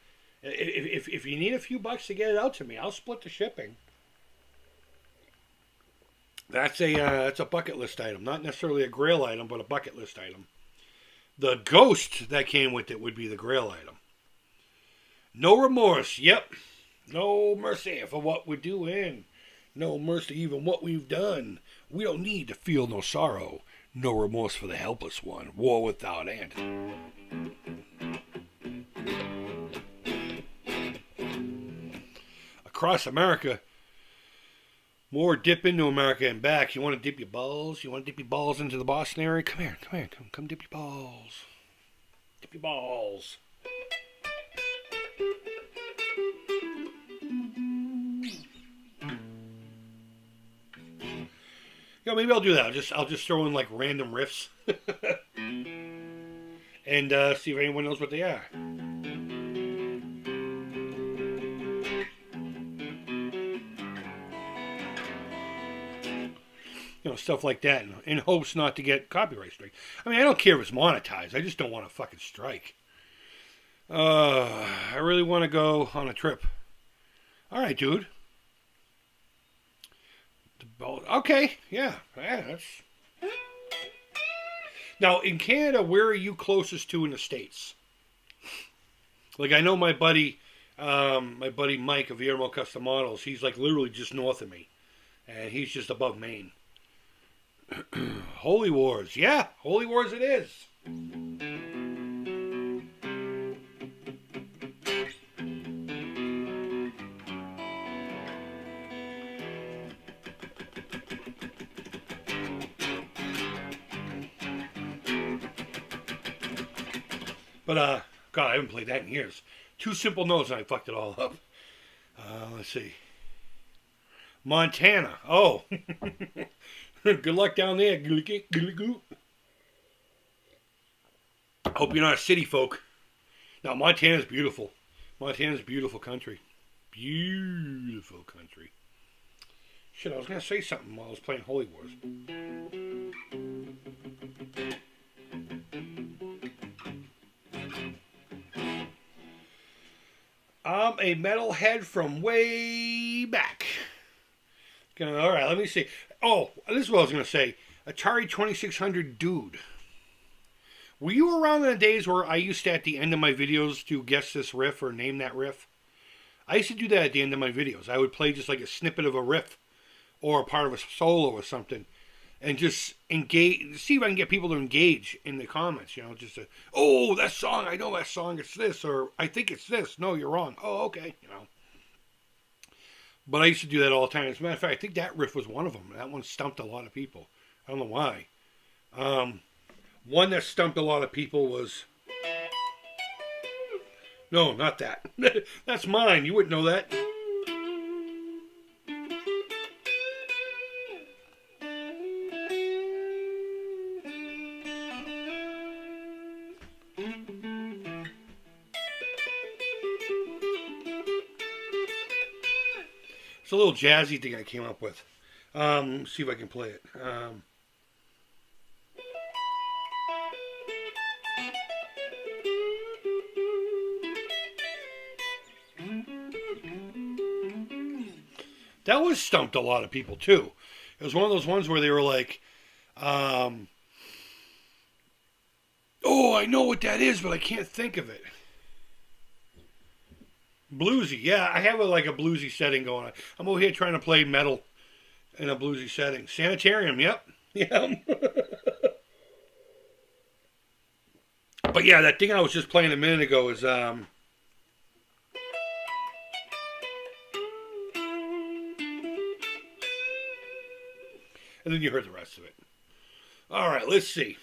if you need a few bucks to get it out to me, I'll split the shipping. That's a bucket list item, not necessarily a Grail item, but a bucket list item. The ghost that came with it would be the Grail item. No remorse. Yep. No mercy for what we're doing. No mercy even what we've done. We don't need to feel no sorrow. No remorse for the helpless one. War without end. Across America, more dip into America and back. You want to dip your balls? You want to dip your balls into the Boston area? Come here. Come dip your balls. Dip your balls. Maybe I'll do that. I'll just throw in like random riffs and see if anyone knows what they are. Stuff like that, in hopes not to get copyright strike. I mean, I don't care if it's monetized. I just don't want to fucking strike. I really want to go on a trip. All right, dude. Okay, yeah, that's... Now, in Canada, where are you closest to in the States? Like, I know my buddy Mike of Irmo Custom Models, he's like literally just north of me. And he's just above Maine. Holy Wars. Yeah, Holy Wars it is. But, God, I haven't played that in years. Two simple notes and I fucked it all up. Let's see. Montana. Oh. Good luck down there. Hope you're not a city folk. Now, Montana's beautiful. Montana's a beautiful country. Beautiful country. Shit, I was going to say something while I was playing Holy Wars. I'm a metalhead from way back. Alright, let me see. Oh, this is what I was going to say. Atari 2600 Dude. Were you around in the days where I used to, at the end of my videos, to guess this riff or name that riff? I used to do that at the end of my videos. I would play just like a snippet of a riff or a part of a solo or something and just engage, see if I can get people to engage in the comments, you know, just to, oh, that song, I know that song, it's this, or I think it's this. No, you're wrong. Oh, okay, you know. But I used to do that all the time. As a matter of fact, I think that riff was one of them. That one stumped a lot of people. I don't know why. One that stumped a lot of people was... No, not that. That's mine. You wouldn't know that. It's a little jazzy thing I came up with. See if I can play it. That was stumped a lot of people too. It was one of those ones where they were like, oh, I know what that is, but I can't think of it. Bluesy, yeah, I have like a bluesy setting going on. I'm over here trying to play metal in a bluesy setting. Sanitarium, yep. Yeah. But yeah, that thing I was just playing a minute ago is and then you heard the rest of it. All right, let's see.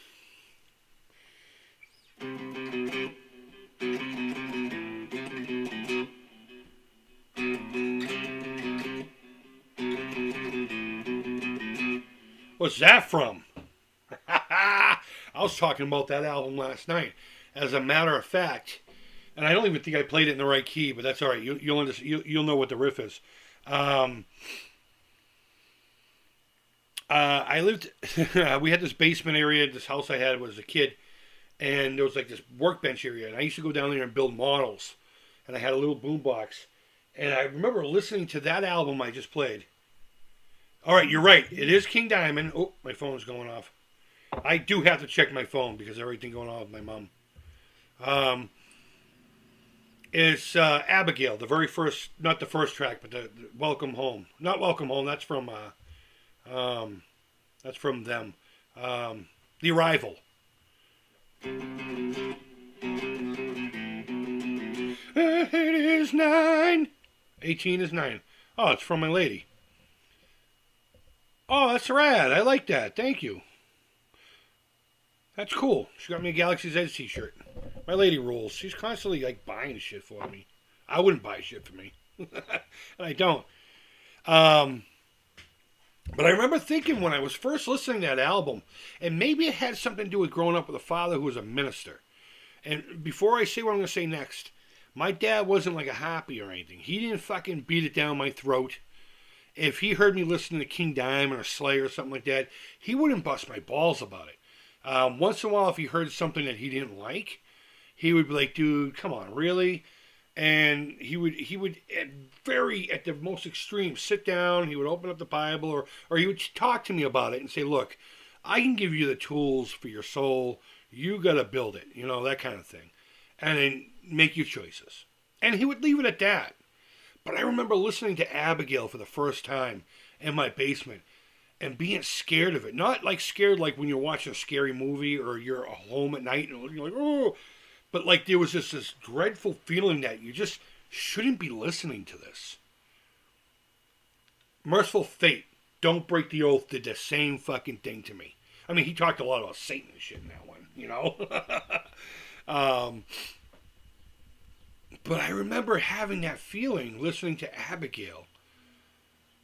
What's that from? I was talking about that album last night. As a matter of fact, and I don't even think I played it in the right key, but that's all right. You'll know what the riff is. I lived, we had this basement area. This house I had was a kid, and there was like this workbench area, and I used to go down there and build models, and I had a little boombox, and I remember listening to that album I just played. All right, you're right. It is King Diamond. Oh, my phone's going off. I do have to check my phone because of everything going on with my mom. It's Abigail, the very first, not the first track, but the Welcome Home. Not Welcome Home. That's from them. The Arrival. It is 9. 18 is 9. Oh, it's from my lady. Oh, that's rad. I like that. Thank you. That's cool. She got me a Galaxy's Edge t-shirt. My lady rules. She's constantly like buying shit for me. I wouldn't buy shit for me. And I don't. But I remember thinking when I was first listening to that album, and maybe it had something to do with growing up with a father who was a minister. And before I say what I'm going to say next, my dad wasn't like a happy or anything. He didn't fucking beat it down my throat. If he heard me listening to King Diamond or Slayer or something like that, he wouldn't bust my balls about it. Once in a while, if he heard something that he didn't like, he would be like, dude, come on, really? And he would at the most extreme, sit down, he would open up the Bible, or he would talk to me about it and say, look, I can give you the tools for your soul, you got to build it, you know, that kind of thing. And then make your choices. And he would leave it at that. But I remember listening to Abigail for the first time in my basement and being scared of it. Not like scared like when you're watching a scary movie or you're home at night and you're like, oh. But like there was just this dreadful feeling that you just shouldn't be listening to this. Merciful Fate, Don't Break the Oath did the same fucking thing to me. I mean, he talked a lot about Satan and shit in that one, you know. Um, but I remember having that feeling listening to Abigail.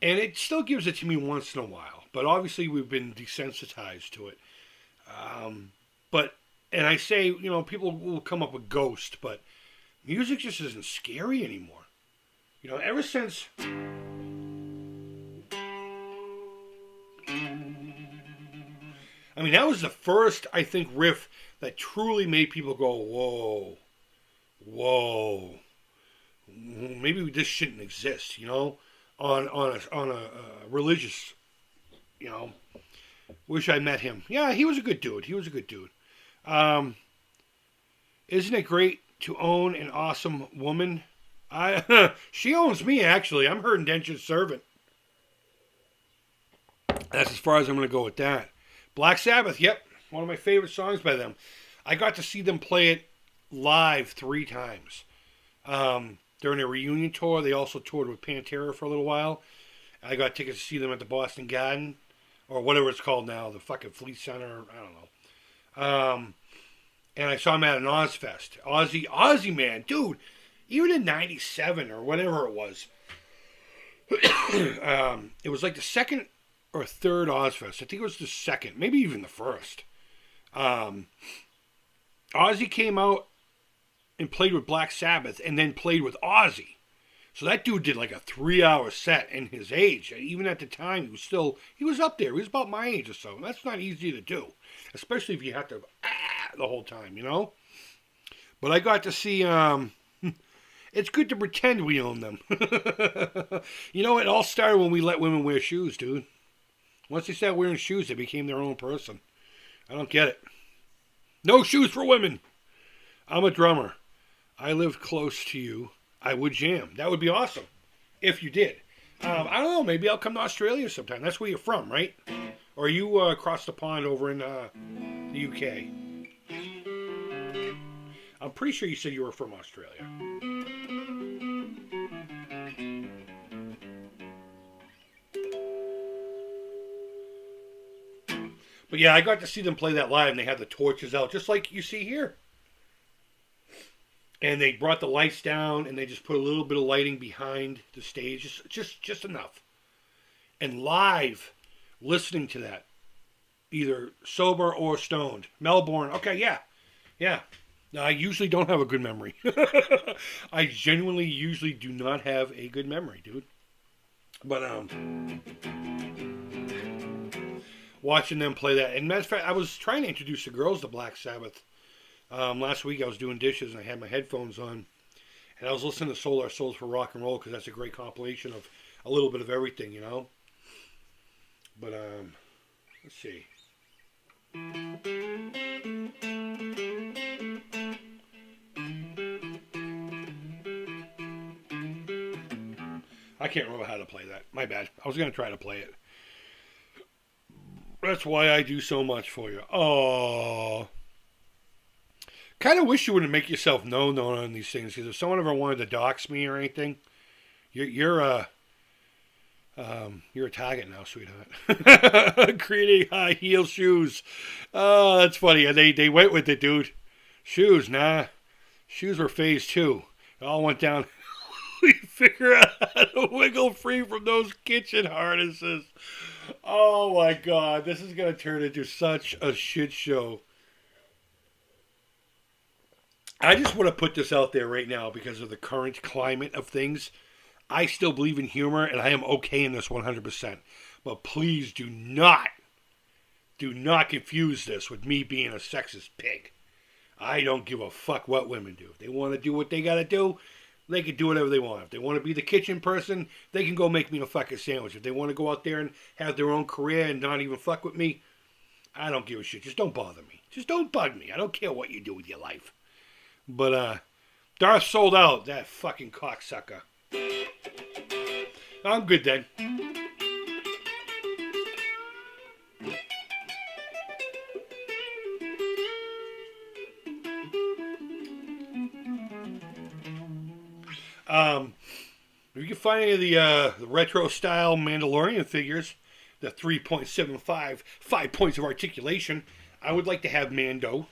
And it still gives it to me once in a while. But obviously we've been desensitized to it. But, and I say, you know, people will come up with Ghost, but music just isn't scary anymore. You know, ever since... I mean, that was the first, I think, riff that truly made people go, whoa, whoa. Maybe this shouldn't exist, you know, on a religious, you know. Wish I met him. Yeah, he was a good dude. He was a good dude. Isn't it great to own an awesome woman? She owns me, actually. I'm her indentured servant. That's as far as I'm going to go with that. Black Sabbath, yep. One of my favorite songs by them. I got to see them play it live 3 times. During a reunion tour, they also toured with Pantera for a little while. I got tickets to see them at the Boston Garden, or whatever it's called now, the fucking Fleet Center, I don't know. And I saw them at an Ozfest. Ozzy, man, dude, even in 97 or whatever it was, it was like the second or third Ozfest. I think it was the second, maybe even the first. Ozzy came out and played with Black Sabbath and then played with Ozzy. So that dude did like a 3-hour set in his age. Even at the time, he was up there. He was about my age or so. That's not easy to do, especially if you have to the whole time, you know? But I got to see, it's good to pretend we own them. You know, it all started when we let women wear shoes, dude. Once they started wearing shoes, they became their own person. I don't get it. No shoes for women. I'm a drummer. I live close to you. I would jam. That would be awesome if you did. I don't know. Maybe I'll come to Australia sometime. That's where you're from, right? Or are you across the pond over in the UK? I'm pretty sure you said you were from Australia. But yeah, I got to see them play that live, and they had the torches out, just like you see here. And they brought the lights down, and they just put a little bit of lighting behind the stage, just enough. And live, listening to that, either sober or stoned. Melbourne, okay, yeah. Now, I usually don't have a good memory. I genuinely usually do not have a good memory, dude. But, watching them play that. And matter of fact, I was trying to introduce the girls to Black Sabbath. Last week I was doing dishes and I had my headphones on. And I was listening to Solar Souls for Rock and Roll because that's a great compilation of a little bit of everything, you know. But, let's see. I can't remember how to play that. My bad. I was going to try to play it. That's why I do so much for you. Oh, kind of wish you wouldn't make yourself known on these things. Because if someone ever wanted to dox me or anything, you're a target now, sweetheart. Creating high heel shoes. Oh, that's funny. And they went with it, dude. Shoes, nah. Shoes were phase 2. It all went down. We figure out how to wiggle free from those kitchen harnesses. Oh my God, this is going to turn into such a shit show. I just want to put this out there right now because of the current climate of things. I still believe in humor and I am okay in this 100%. But please do not confuse this with me being a sexist pig. I don't give a fuck what women do. If they want to do what they got to do, they can do whatever they want. If they want to be the kitchen person, they can go make me a fucking sandwich. If they want to go out there and have their own career and not even fuck with me, I don't give a shit. Just don't bother me. Just don't bug me. I don't care what you do with your life. But, Darth sold out, that fucking cocksucker. I'm good then. If you can find any of the retro style Mandalorian figures, the 3.75, 5 points of articulation, I would like to have Mando.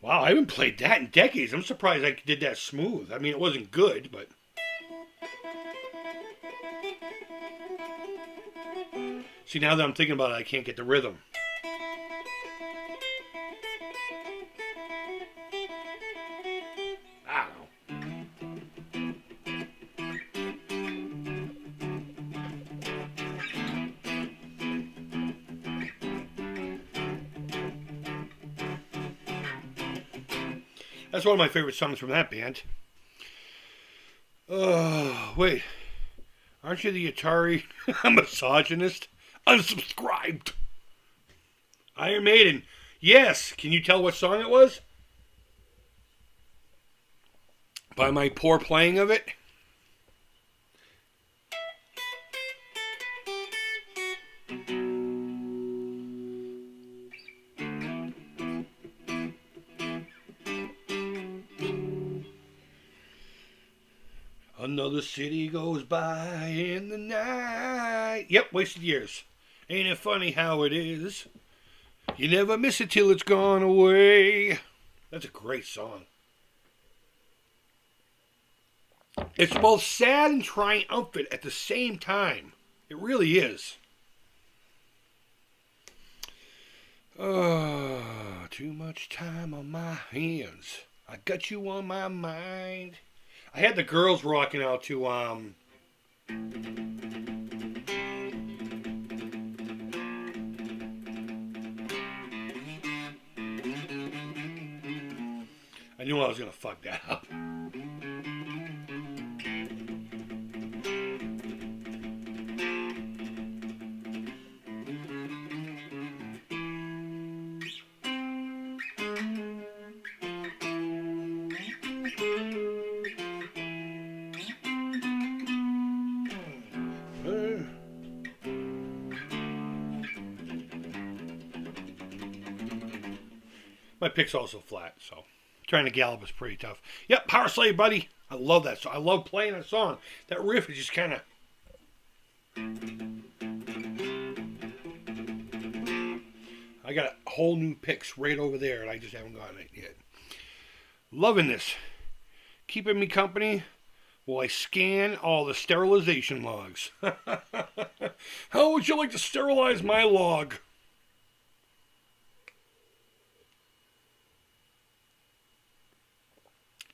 Wow, I haven't played that in decades. I'm surprised I did that smooth. I mean, it wasn't good, but... See, now that I'm thinking about it, I can't get the rhythm. I don't know. That's one of my favorite songs from that band. Wait. Aren't you the Atari misogynist? Unsubscribed. Iron Maiden. Yes. Can you tell what song it was? By my poor playing of it? Another city goes by in the night. Yep, Wasted Years. Ain't it funny how it is? You never miss it till it's gone away. That's a great song. It's both sad and triumphant at the same time. It really is. Too much time on my hands. I got you on my mind. I had the girls rocking out to I knew I was gonna fuck that up. My pick's also flat, so trying to gallop is pretty tough. Yep, Power Slave, buddy. I love that song. I love playing that song. That riff is just kind of... I got a whole new picks right over there, and I just haven't gotten it yet. Loving this. Keeping me company while I scan all the sterilization logs. How would you like to sterilize my log?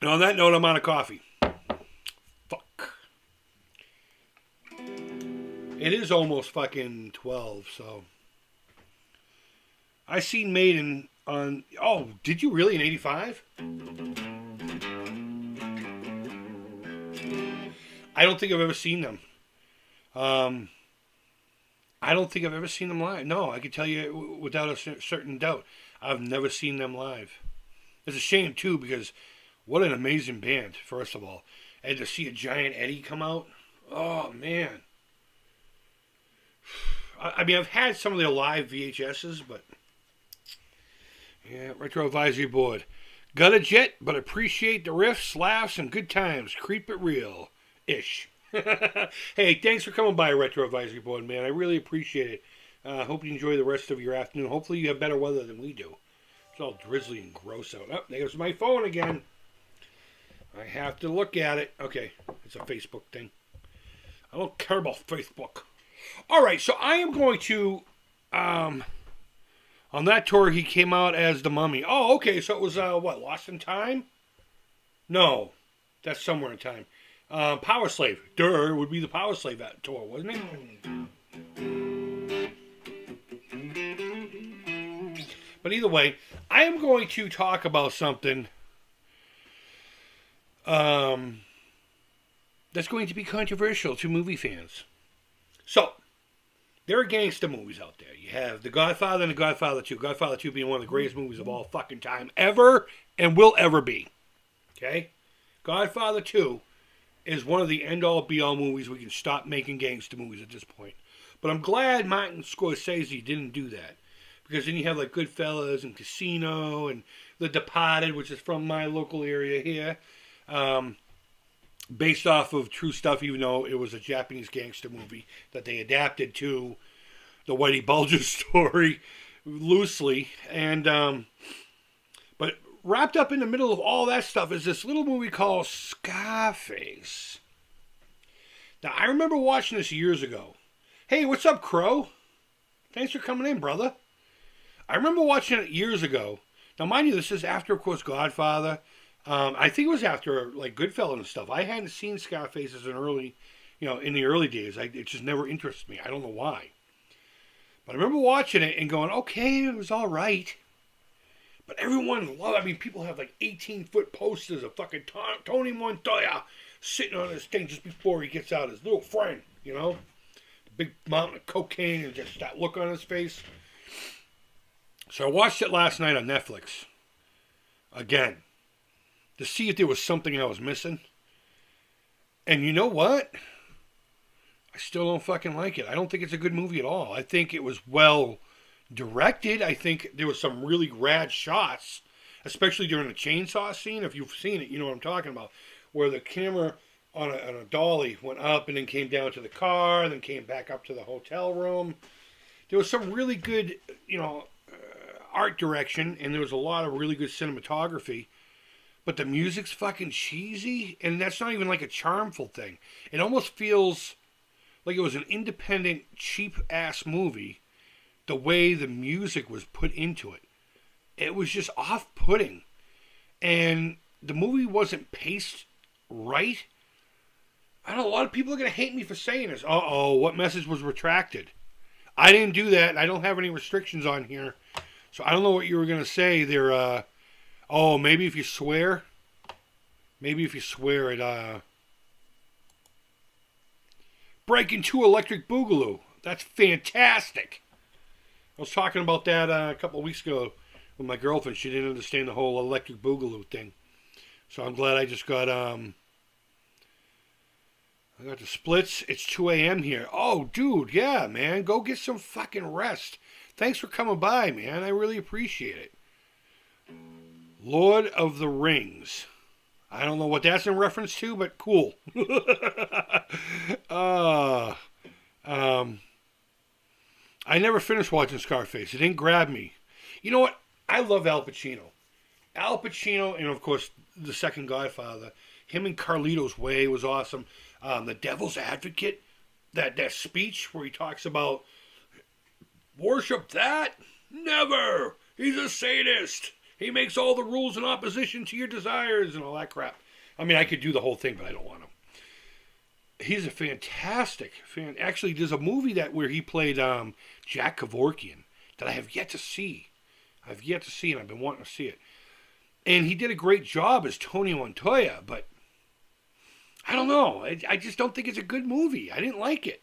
And on that note, I'm out of coffee. Fuck. It is almost fucking 12, so... I seen Maiden on... Oh, did you really in 85? I don't think I've ever seen them. I don't think I've ever seen them live. No, I can tell you without a certain doubt. I've never seen them live. It's a shame, too, because... What an amazing band, first of all. And to see a Giant Eddie come out, oh, man. I mean, I've had some of their live VHSs, but... Yeah, Retro Advisory Board. Got a jet, but appreciate the riffs, laughs, and good times. Creep it real-ish. Hey, thanks for coming by, Retro Advisory Board, man. I really appreciate it. Hope you enjoy the rest of your afternoon. Hopefully you have better weather than we do. It's all drizzly and gross out. Oh, there's my phone again. I have to look at it. Okay, it's a Facebook thing. I don't care about Facebook. All right, so I am going to... on that tour, he came out as the Mummy. Oh, okay, so it was, what, Lost in Time? No, that's Somewhere in Time. Power Slave. Durr would be the Power Slave tour, wasn't it? But either way, I am going to talk about something... that's going to be controversial to movie fans. So, there are gangster movies out there. You have The Godfather and The Godfather 2. Godfather 2 being one of the greatest movies of all fucking time ever and will ever be. Okay? Godfather 2 is one of the end-all, be-all movies. We can stop making gangster movies at this point. But I'm glad Martin Scorsese didn't do that. Because then you have like Goodfellas and Casino and The Departed, which is from my local area here. Based off of true stuff, even though it was a Japanese gangster movie that they adapted to the Whitey Bulger story loosely. And but wrapped up in the middle of all that stuff is this little movie called Scarface. Now, I remember watching this years ago. Hey, what's up, Crow? Thanks for coming in, brother. I remember watching it years ago. Now, mind you, this is after, of course, Godfather. I think it was after, like, Goodfellas and stuff. I hadn't seen Scarface as an early, in the early days. It just never interested me. I don't know why. But I remember watching it and going, okay, it was all right. But everyone loved it. I mean, people have, like, 18-foot posters of fucking Tony Montoya sitting on his thing just before he gets out, his little friend, The big mountain of cocaine and just that look on his face. So I watched it last night on Netflix. Again. To see if there was something I was missing. And you know what? I still don't fucking like it. I don't think it's a good movie at all. I think it was well directed. I think there was some really rad shots. Especially during the chainsaw scene. If you've seen it, you know what I'm talking about. Where the camera on a dolly went up and then came down to the car. And then came back up to the hotel room. There was some really good, art direction. And there was a lot of really good cinematography. But the music's fucking cheesy, and that's not even like a charmful thing. It almost feels like it was an independent, cheap-ass movie, the way the music was put into it. It was just off-putting. And the movie wasn't paced right. I don't know, a lot of people are going to hate me for saying this. Uh-oh, what message was retracted? I didn't do that. I don't have any restrictions on here. So I don't know what you were going to say there, oh, maybe if you swear. Maybe if you swear it, Breaking 2 Electric Boogaloo. That's fantastic. I was talking about that a couple of weeks ago with my girlfriend. She didn't understand the whole Electric Boogaloo thing. So I'm glad I just got, I got the splits. It's 2 a.m. here. Oh, dude, yeah, man. Go get some fucking rest. Thanks for coming by, man. I really appreciate it. Lord of the Rings. I don't know what that's in reference to, but cool. I never finished watching Scarface. It didn't grab me. You know what? I love Al Pacino. Al Pacino, and of course, the second Godfather. Him and Carlito's Way was awesome. The Devil's Advocate, that speech where he talks about, worship that? Never! He's a sadist! He makes all the rules in opposition to your desires and all that crap. I mean, I could do the whole thing, but I don't want to. He's a fantastic fan. Actually, there's a movie where he played Jack Kevorkian that I have yet to see. I've yet to see, and I've been wanting to see it. And he did a great job as Tony Montoya, but I don't know. I just don't think it's a good movie. I didn't like it.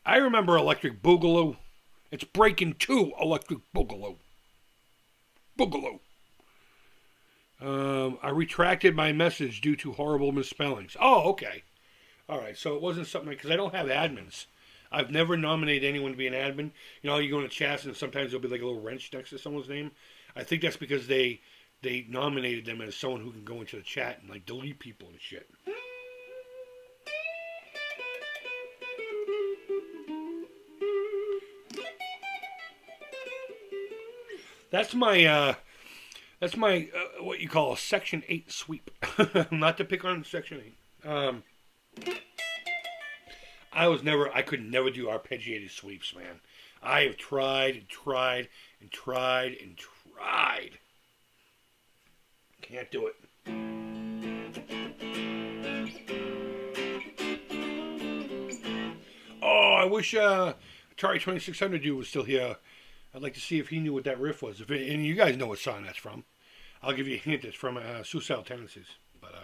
I remember Electric Boogaloo. It's Breaking 2 Electric Boogaloo. I retracted my message due to horrible misspellings. Oh, okay. All right, so it wasn't something because I don't have admins. I've never nominated anyone to be an admin. You go into chats and sometimes there'll be like a little wrench next to someone's name. I think that's because they nominated them as someone who can go into the chat and like delete people and shit. That's my what you call a Section 8 sweep. Not to pick on Section 8. I could never do arpeggiated sweeps, man. I have tried and tried and tried and tried. Can't do it. Oh, I wish Atari 2600 dude was still here. I'd like to see if he knew what that riff was. And you guys know what song that's from. I'll give you a hint. It's from Suicidal Tendencies. But,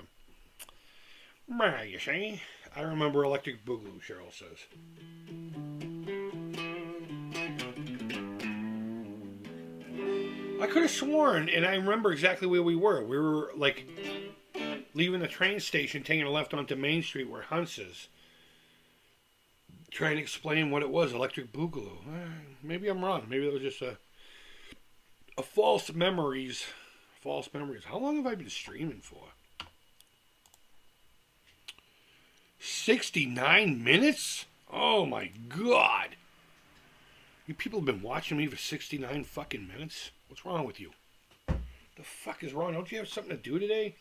you see, I remember Electric Boogaloo, Cheryl says. I could have sworn, and I remember exactly where we were. We were, like, leaving the train station, taking a left onto Main Street where Hunt's is. Trying to explain what it was, Electric Boogaloo. Maybe I'm wrong. Maybe it was just a false memories. False memories. How long have I been streaming for? 69 minutes? Oh my god. You people have been watching me for 69 fucking minutes? What's wrong with you? fuck is wrong? Don't you have something to do today?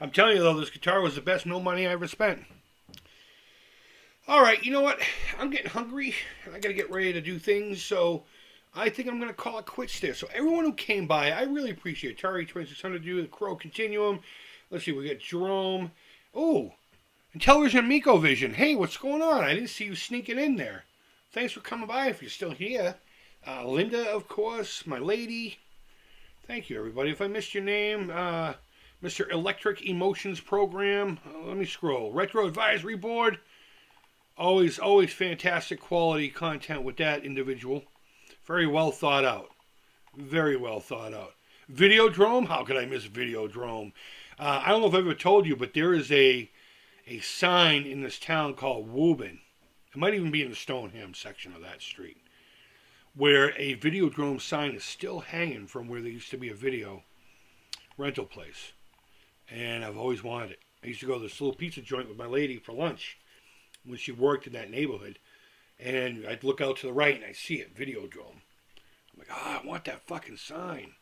I'm telling you, though, this guitar was the best no money I ever spent. All right, you know what? I'm getting hungry, and I got to get ready to do things, so I think I'm going to call it quits there. So everyone who came by, I really appreciate it. Atari 2600 do the Crow Continuum. Let's see, we got Jerome. Oh, and Television Miko Vision. Hey, what's going on? I didn't see you sneaking in there. Thanks for coming by if you're still here. Linda, of course, my lady. Thank you, everybody. If I missed your name, Mr. Electric Emotions Program. Let me scroll. Retro Advisory Board. Always fantastic quality content with that individual. Very well thought out. Very well thought out. Videodrome? How could I miss Videodrome? I don't know if I've ever told you, but there is a sign in this town called Woburn. It might even be in the Stoneham section of that street, where a Videodrome sign is still hanging from where there used to be a video rental place. And I've always wanted it. I used to go to this little pizza joint with my lady for lunch when she worked in that neighborhood. And I'd look out to the right and I'd see it, Videodrome. I'm like, I want that fucking sign.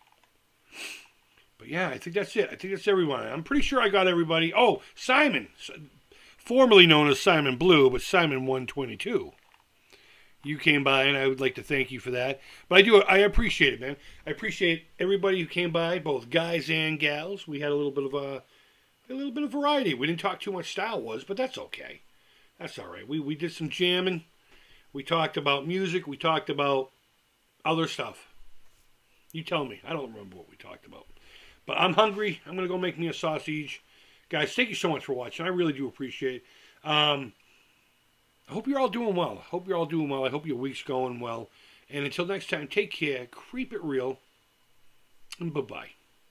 But yeah, I think that's it. I think that's everyone. I'm pretty sure I got everybody. Oh, Simon. Formerly known as Simon Blue, but Simon 122. You came by, and I would like to thank you for that. But I appreciate it, man. I appreciate everybody who came by, both guys and gals. We had a little bit of variety. We didn't talk too much Star Wars, but that's okay. That's all right. We did some jamming. We talked about music. We talked about other stuff. You tell me. I don't remember what we talked about. But I'm hungry. I'm going to go make me a sausage. Guys, thank you so much for watching. I really do appreciate it. I hope you're all doing well. I hope your week's going well. And until next time, take care. Creep it real. And bye-bye.